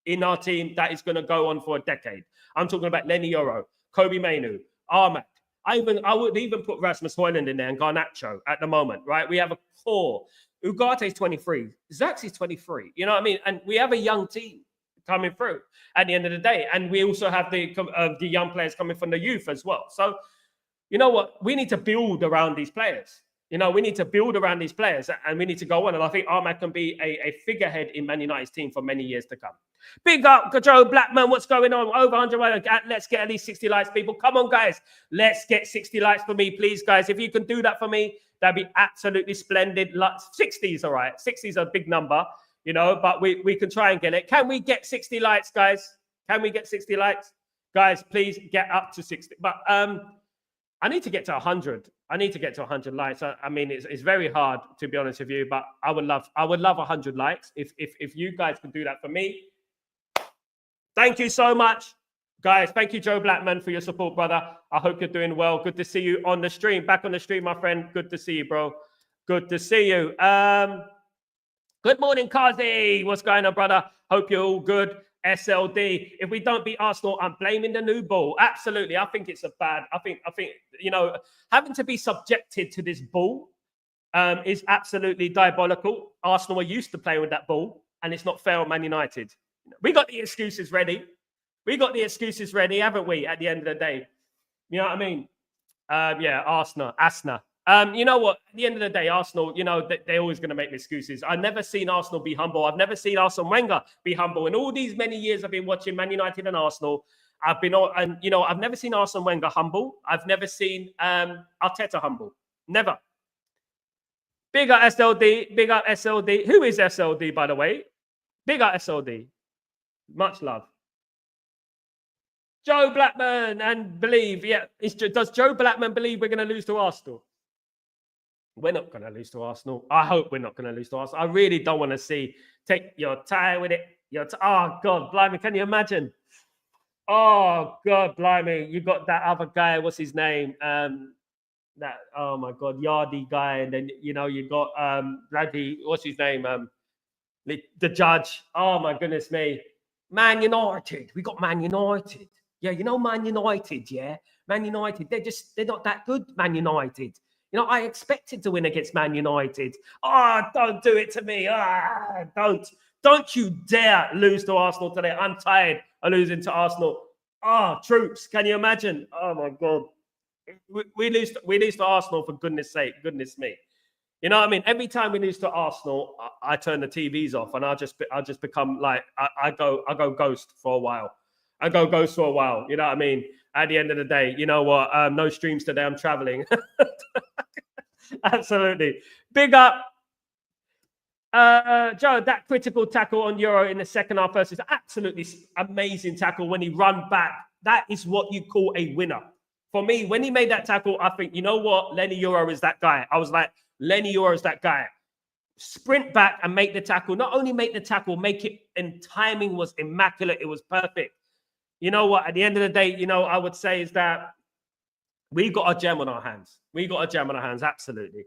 in our team that is going to go on for a decade. I'm talking about Lenny Yoro, Kobe Mainu, Ahmad. I would even put Rasmus Højlund in there and Garnacho at the moment, right? We have a core. Ugate's 23. Xerxes 23. You know what I mean? And we have a young team coming through at the end of the day. And we also have the young players coming from the youth as well. So, you know what? We need to build around these players. You know, we need to build around these players and we need to go on. And I think Ahmad can be a figurehead in Man United's team for many years to come. Big up, Joe Blackman. What's going on? Over 100. Let's get at least 60 likes, people. Come on, guys. Let's get 60 likes for me, please, guys. If you can do that for me, that'd be absolutely splendid. 60 is all right. 60 is a big number, you know, but we can try and get it. Can we get 60 likes, guys? Can we get 60 likes? Guys, please get up to 60. But I need to get to 100. I need to get to 100 likes. I mean, it's very hard, to be honest with you, but I would love 100 likes if you guys can do that for me. Thank you so much, guys. Thank you, Joe Blackman, for your support, brother. I hope you're doing well. Good to see you on the stream. Back on the stream, my friend. Good to see you, bro. Good to see you. Good morning, Kazi. What's going on, brother? Hope you're all good. SLD. If we don't beat Arsenal, I'm blaming the new ball. Absolutely. I think it's I think, you know, having to be subjected to this ball is absolutely diabolical. Arsenal are used to playing with that ball. and it's not fair on Man United. We got the excuses ready. We got the excuses ready, haven't we? At the end of the day, you know what I mean? Yeah, Arsenal, Asna. You know what? At the end of the day, Arsenal, you know, they're always going to make excuses. I've never seen Arsenal be humble. I've never seen Arsene Wenger be humble. In all these many years I've been watching Man United and Arsenal, I've never seen Arsene Wenger humble. I've never seen Arteta humble. Never. Big up SLD. Big up SLD. Who is SLD, by the way? Big up SLD. Much love. Joe Blackman and believe. Yeah. Does Joe Blackman believe we're going to lose to Arsenal? We're not going to lose to Arsenal. I hope we're not going to lose to Arsenal. I really don't want to see. Take your time with it. Oh, God, blimey. Can you imagine? Oh, God, blimey. You got that other guy. What's his name? Oh my God, Yardy guy, and then you got bloody what's his name, the judge. Oh my goodness me, Man United. We got Man United. Yeah, Man United. Yeah, Man United. They're not that good. Man United. I expected to win against Man United. Oh, don't do it to me. Don't you dare lose to Arsenal today. I'm tired of losing to Arsenal. Troops, can you imagine? Oh my God. We lose to Arsenal, for goodness sake. Goodness me. You know what I mean? Every time we lose to Arsenal, I turn the TVs off and I'll just become like I go ghost for a while. I go ghost for a while. You know what I mean? At the end of the day, you know what? No streams today. I'm traveling. Absolutely. Big up. Joe, that critical tackle on Euro in the second half versus absolutely amazing tackle when he run back. That is what you call a winner. For me, when he made that tackle, I think, you know what? Lenny Euro is that guy. I was like, Lenny Euro is that guy. Sprint back and make the tackle. Not only make the tackle, make it, and timing was immaculate. It was perfect. You know what? At the end of the day, I would say is that we got a gem on our hands. We got a gem on our hands, absolutely.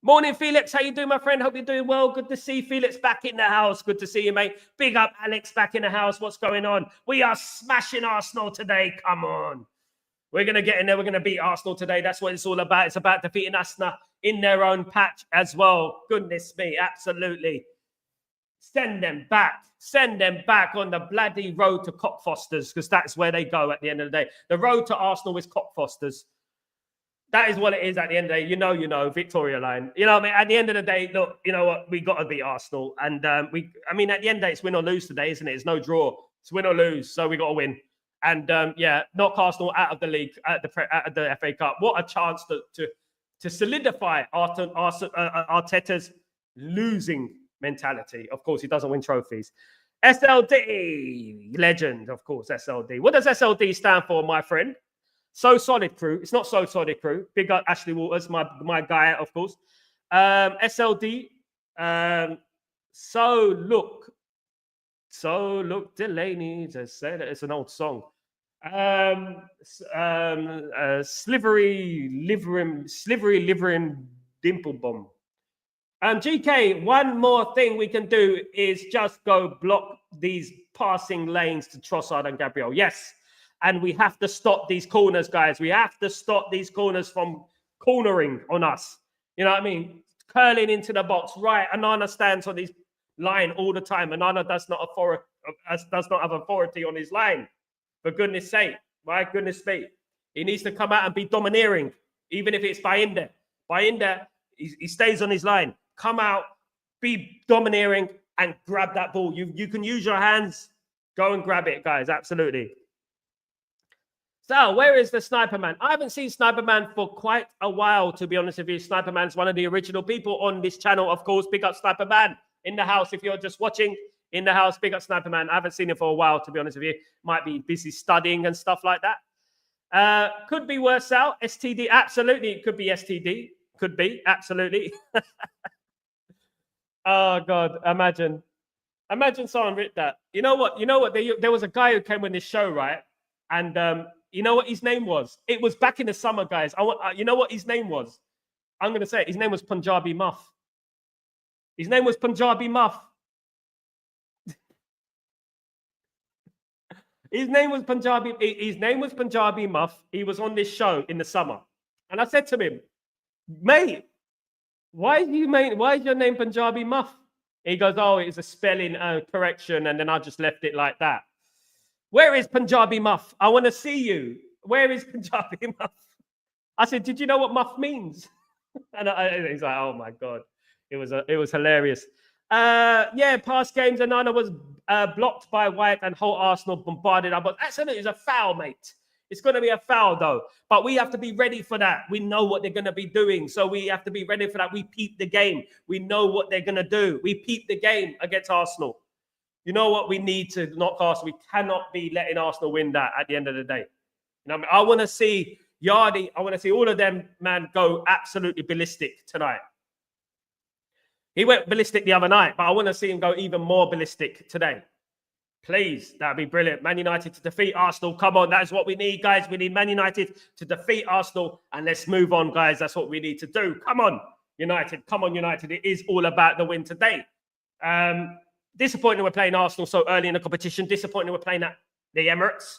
Morning, Felix. How you doing, my friend? Hope you're doing well. Good to see Felix back in the house. Good to see you, mate. Big up, Alex, back in the house. What's going on? We are smashing Arsenal today. Come on. We're going to get in there. We're going to beat Arsenal today. That's what it's all about. It's about defeating Arsenal in their own patch as well. Goodness me, absolutely. Send them back. Send them back on the bloody road to Cockfosters, because that's where they go at the end of the day. The road to Arsenal is Cockfosters. That is what it is at the end of the day. You know, Victoria Line. You know what I mean? At the end of the day, look, you know what? We got to beat Arsenal. And at the end of the day, it's win or lose today, isn't it? It's no draw. It's win or lose. So we got to win. And knock Arsenal out of the league, out of the FA Cup. What a chance to solidify Arteta's losing mentality. Of course, he doesn't win trophies. SLD, legend, of course, SLD. What does SLD stand for, my friend? So Solid Crew. It's not So Solid Crew. Big up Ashley Waters, my guy, of course. SLD. So look, Delaney just said it. It's an old song. Slivery livering dimple bomb. GK, one more thing we can do is just go block these passing lanes to Trossard and Gabriel. Yes. And we have to stop these corners, guys. We have to stop these corners from cornering on us. You know what I mean? Curling into the box. Right. Anana stands on his line all the time. Anana does not have authority on his line. For goodness sake. My goodness me. He needs to come out and be domineering, even if it's Bayinda. Bayinda, he stays on his line. Come out, be domineering, and grab that ball. You can use your hands. Go and grab it, guys. Absolutely. So, where is the Sniper Man? I haven't seen Sniper Man for quite a while, to be honest with you. Sniper Man's one of the original people on this channel, of course. Big up Sniper Man in the house. If you're just watching in the house, big up Sniper Man. I haven't seen him for a while, to be honest with you. Might be busy studying and stuff like that. Could be worse out. STD, absolutely. It could be STD. Could be, absolutely. Oh, God, imagine someone wrote that. You know what? There was a guy who came on this show, right? And you know what his name was? It was back in the summer, guys. You know what his name was? I'm going to say it. His name was Punjabi Muff. His name was Punjabi Muff. His name was Punjabi Muff. He was on this show in the summer. And I said to him, mate, why is your name Punjabi Muff? He goes, oh, it's a spelling correction. And then I just left it like that. Where is Punjabi Muff? I want to see you. Where is Punjabi Muff? I said, did you know what muff means? And he's like, oh my God. It was hilarious. Yeah, past games, Anana was blocked by White and whole Arsenal bombarded. But absolutely, it's a foul, mate. It's going to be a foul, though. But we have to be ready for that. We know what they're going to be doing. So we have to be ready for that. We peep the game. We know what they're going to do. We peep the game against Arsenal. You know what? We need to knock Arsenal. We cannot be letting Arsenal win that at the end of the day. You know, I want to see Yardy. I want to see all of them, man, go absolutely ballistic tonight. He went ballistic the other night, but I want to see him go even more ballistic today. Please, that'd be brilliant. Man United to defeat Arsenal. Come on, that is what we need, guys. We need Man United to defeat Arsenal, and let's move on, guys. That's what we need to do. Come on, United. Come on, United. It is all about the win today. Disappointing we're playing Arsenal so early in the competition. Disappointing we're playing at the Emirates.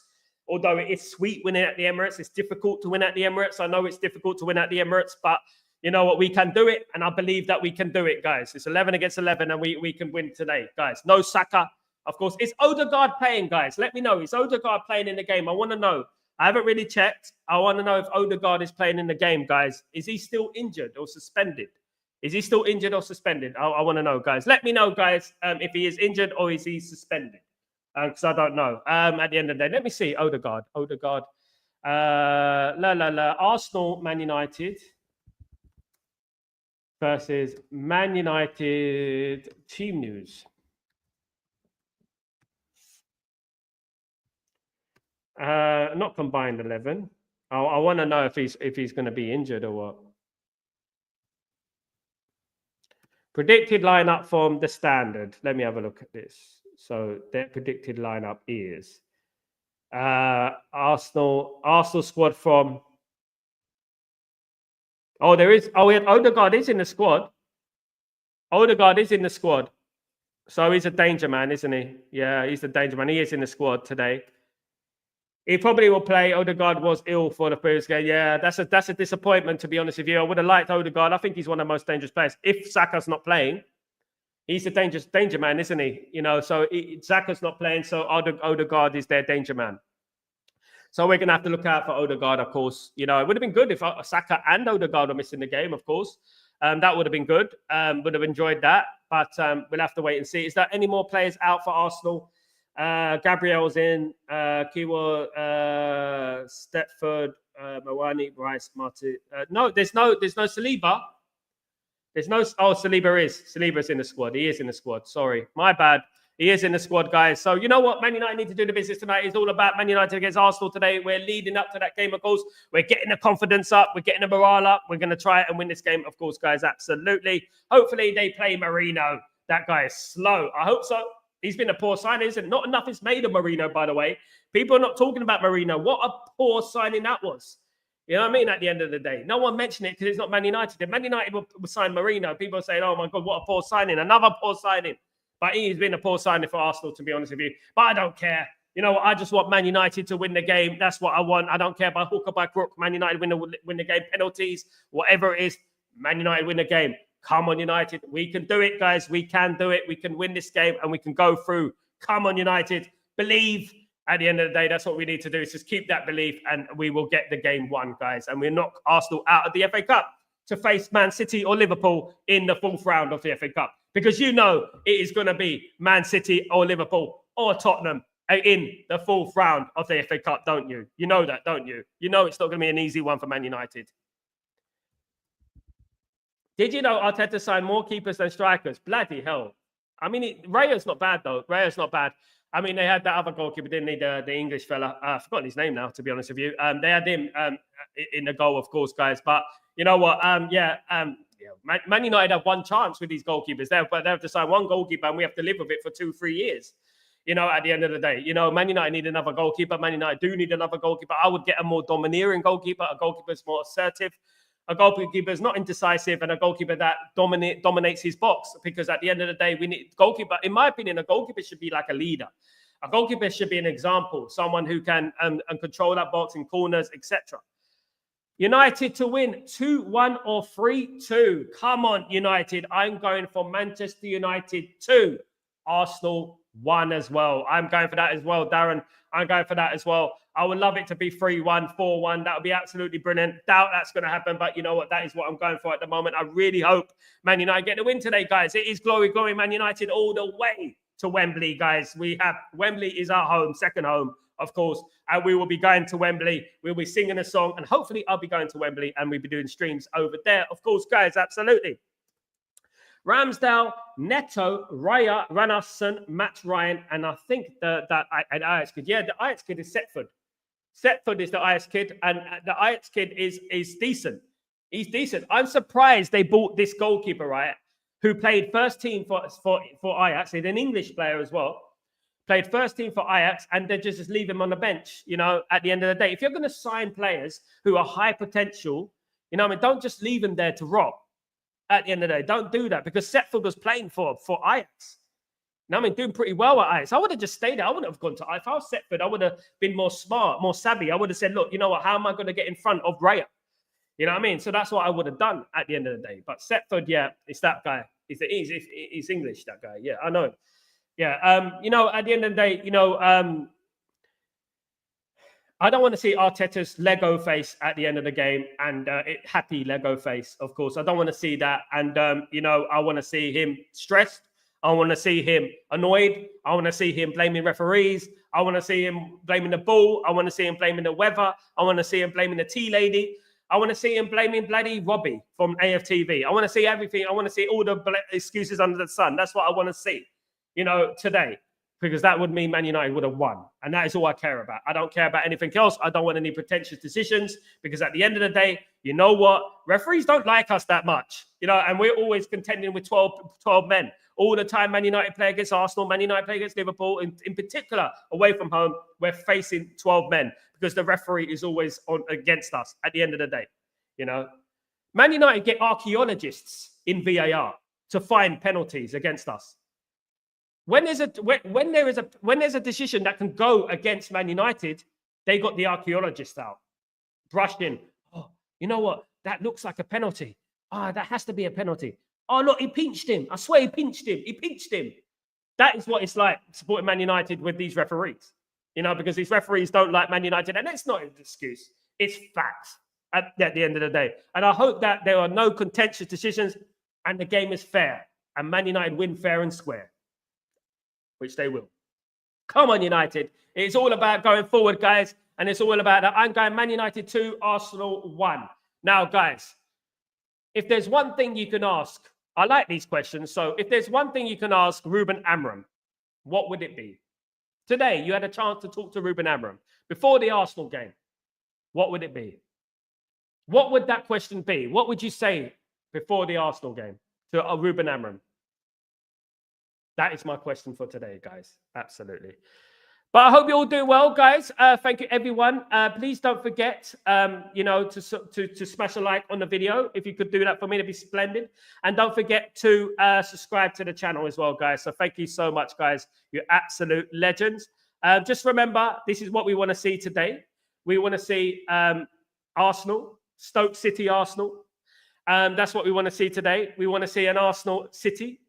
Although it is sweet winning at the Emirates, it's difficult to win at the Emirates. I know it's difficult to win at the Emirates, but you know what? We can do it, and I believe that we can do it, guys. It's 11 against 11, and we can win today, guys. No Saka. Of course, is Odegaard playing, guys? Let me know. Is Odegaard playing in the game? I want to know. I haven't really checked. I want to know if Odegaard is playing in the game, guys. Is he still injured or suspended? Is he still injured or suspended? I want to know, guys. Let me know, guys, if he is injured or is he suspended. Because I don't know. At the end of the day, let me see. Odegaard. Arsenal, Man United versus Man United team news. Not combined 11. I want to know if he's going to be injured or what. Predicted lineup from the Standard. Let me have a look at this. So their predicted lineup is Arsenal squad from. Oh, there is. Oh, Odegaard is in the squad. Odegaard is in the squad. So he's a danger man, isn't he? Yeah, he's a danger man. He is in the squad today. He probably will play. Odegaard was ill for the previous game. Yeah, that's a disappointment, to be honest with you. I would have liked Odegaard. I think he's one of the most dangerous players. If Saka's not playing, he's a danger man, isn't he? You know, so Saka's not playing, so Odegaard is their danger man. So we're going to have to look out for Odegaard, of course. You know, it would have been good if Saka and Odegaard were missing the game, of course. That would have been good. Would have enjoyed that. But we'll have to wait and see. Is there any more players out for Arsenal? Gabriel's in, Kiwa, Stretford, Mawani, Rice, Martin. No, there's no Saliba. There's no. Oh, Saliba's in the squad. He is in the squad. Sorry, my bad. He is in the squad, guys. So you know what? Man United need to do the business tonight. It's all about Man United against Arsenal today. We're leading up to that game, of course. We're getting the confidence up. We're getting the morale up. We're going to try it and win this game, of course, guys. Absolutely. Hopefully they play Marino. That guy is slow. I hope so. He's been a poor signing, isn't it? Not enough is made of Marino, by the way. People are not talking about Marino. What a poor signing that was. You know what I mean? At the end of the day, no one mentioned it because it's not Man United. If Man United would sign Marino, people are saying, oh my God, what a poor signing. Another poor signing. But he's been a poor signing for Arsenal, to be honest with you. But I don't care. You know, I just want Man United to win the game. That's what I want. I don't care by hook or by crook. Man United win the game. Penalties, whatever it is, Man United win the game. Come on, United. We can do it, guys. We can do it. We can win this game and we can go through. Come on, United. Believe. At the end of the day, that's what we need to do is just keep that belief and we will get the game won, guys. And we'll knock Arsenal out of the FA Cup to face Man City or Liverpool in the fourth round of the FA Cup. Because you know it is going to be Man City or Liverpool or Tottenham in the fourth round of the FA Cup, don't you? You know that, don't you? You know it's not going to be an easy one for Man United. Did you know Arteta signed more keepers than strikers? Bloody hell. I mean, Raya's not bad, though. Raya's not bad. I mean, they had that other goalkeeper, didn't they? The English fella. I've forgotten his name now, to be honest with you. They had him in the goal, of course, guys. But you know what? Man United have one chance with these goalkeepers. They have to sign one goalkeeper, and we have to live with it for 2-3 years. You know, at the end of the day, you know, Man United need another goalkeeper. Man United do need another goalkeeper. I would get a more domineering goalkeeper, a goalkeeper that's more assertive. A goalkeeper is not indecisive and a goalkeeper that dominates his box, because at the end of the day, we need goalkeeper. In my opinion, a goalkeeper should be like a leader. A goalkeeper should be an example, someone who can control that box in corners, etc. United to win 2-1 or 3-2. Come on, United. I'm going for Manchester United 2, Arsenal 1 as well. I'm going for that as well, Darren. I'm going for that as well. I would love it to be 3-1, 4-1. That would be absolutely brilliant. Doubt that's going to happen, but you know what? That is what I'm going for at the moment. I really hope Man United get the win today, guys. It is glory, glory, Man United all the way to Wembley, guys. Wembley is our home, second home, of course, and we will be going to Wembley. We'll be singing a song, and hopefully I'll be going to Wembley, and we'll be doing streams over there, of course, guys, absolutely. Ramsdale, Neto, Raya, Ranasson, Matt Ryan, and I think that Ajax kid. Yeah, the Ajax kid is Stretford. Stretford is the Ajax kid, and the Ajax kid is decent. He's decent. I'm surprised they bought this goalkeeper, right, who played first team for Ajax. He's an English player as well. Played first team for Ajax, and then just leave him on the bench, you know, at the end of the day. If you're going to sign players who are high potential, you know what I mean, don't just leave them there to rot at the end of the day. Don't do that, because Stretford was playing for Ajax. You know what I mean, doing pretty well at Ajax. I would have just stayed there. I wouldn't have gone to Ajax. If I was Stretford, I would have been more smart, more savvy. I would have said, look, you know what, how am I going to get in front of Raya? You know what I mean? So that's what I would have done at the end of the day. But Stretford, yeah, it's that guy. He's English, that guy. Yeah, I know. Yeah, you know, at the end of the day, you know, I don't want to see Arteta's Lego face at the end of the game and happy Lego face, of course. I don't want to see that. And, you know, I want to see him stressed. I want to see him annoyed. I want to see him blaming referees. I want to see him blaming the ball. I want to see him blaming the weather. I want to see him blaming the tea lady. I want to see him blaming bloody Robbie from AFTV. I want to see everything. I want to see all the excuses under the sun. That's what I want to see, you know, today, because that would mean Man United would have won. And that is all I care about. I don't care about anything else. I don't want any pretentious decisions, because at the end of the day, you know what? Referees don't like us that much, you know, and we're always contending with 12 men. All the time, Man United play against Arsenal, Man United play against Liverpool. In particular, away from home, we're facing 12 men, because the referee is always on against us at the end of the day, you know. Man United get archaeologists in VAR to find penalties against us. When there's a decision that can go against Man United, they got the archaeologists out, brushed in. Oh, you know what? That looks like a penalty. That has to be a penalty. Oh, look, he pinched him. I swear he pinched him. He pinched him. That is what it's like supporting Man United with these referees, you know, because these referees don't like Man United. And it's not an excuse. It's facts at the end of the day. And I hope that there are no contentious decisions and the game is fair and Man United win fair and square, which they will. Come on, United. It's all about going forward, guys. And it's all about that. I'm going Man United 2, Arsenal 1. Now, guys, if there's one thing you can ask, I like these questions. So if there's one thing you can ask Ruben Amorim, what would it be? Today, you had a chance to talk to Ruben Amorim before the Arsenal game. What would it be? What would that question be? What would you say before the Arsenal game to Ruben Amorim? That is my question for today, guys. Absolutely. But I hope you all do well, guys. Thank you, everyone. Please don't forget, you know, to smash a like on the video. If you could do that for me, it'd be splendid. And don't forget to subscribe to the channel as well, guys. So thank you so much, guys. You're absolute legends. Just remember, this is what we want to see today. We want to see Arsenal, Stoke City, Arsenal. That's what we want to see today. We want to see an Arsenal City.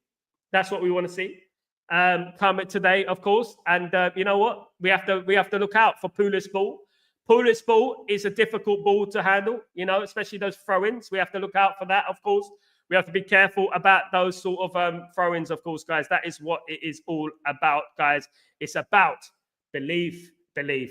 That's what we want to see. Come today, of course, and you know what? We have to look out for Pulis ball. Pulis ball is a difficult ball to handle, you know, especially those throw-ins. We have to look out for that, of course. We have to be careful about those sort of throw-ins, of course, guys. That is what it is all about, guys. It's about belief,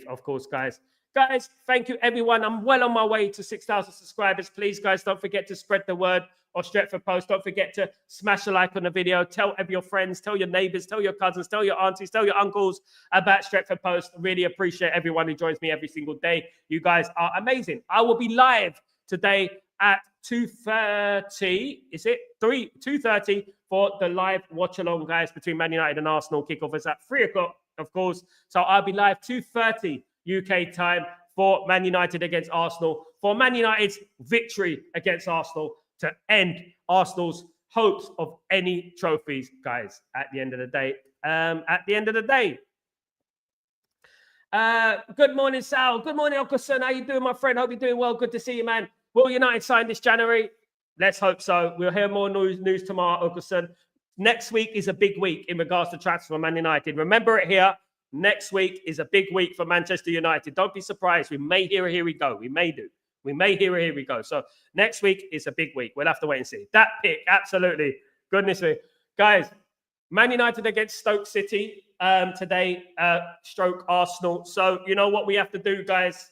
of course, guys. Guys, thank you, everyone. I'm well on my way to 6,000 subscribers. Please, guys, don't forget to spread the word of Stretford Post. Don't forget to smash a like on the video. Tell your friends, tell your neighbors, tell your cousins, tell your aunties, tell your uncles about Stretford Post. Really appreciate everyone who joins me every single day. You guys are amazing. I will be live today at 2:30. Is it 2:30 for the live watch along, guys, between Man United and Arsenal? Kickoff is at 3 o'clock, of course. So I'll be live 2:30 UK time for Man United against Arsenal, for Man United's victory against Arsenal to end Arsenal's hopes of any trophies, guys, at the end of the day. Good morning, Sal. Good morning, Uncle Son. How you doing, my friend? Hope you're doing well. Good to see you, man. Will United sign this January? Let's hope so. We'll hear more news tomorrow, Uncle Son. Next week is a big week in regards to transfer for Man United. Remember it here. Next week is a big week for Manchester United. Don't be surprised. We may hear a here we go. We may do. We may hear a here we go. So next week is a big week. We'll have to wait and see. That pick, absolutely. Goodness me. Guys, Man United against Stoke City today, stroke Arsenal. So you know what we have to do, guys?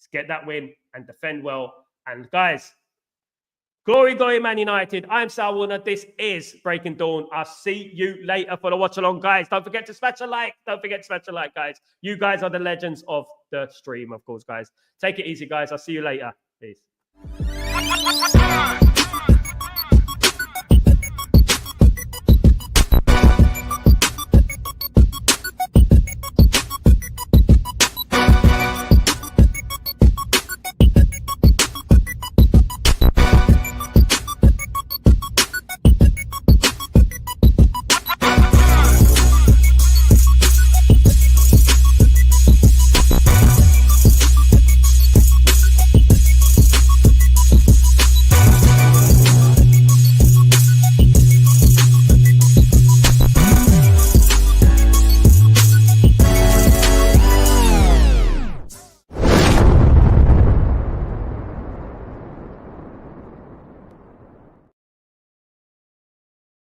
Is get that win and defend well. And guys, glory, Man United. I'm Sal Warner. This is Breaking Dawn. I'll see you later for the watch along, guys. Don't forget to smash a like. Don't forget to smash a like, guys. You guys are the legends of the stream, of course, guys. Take it easy, guys. I'll see you later. Peace.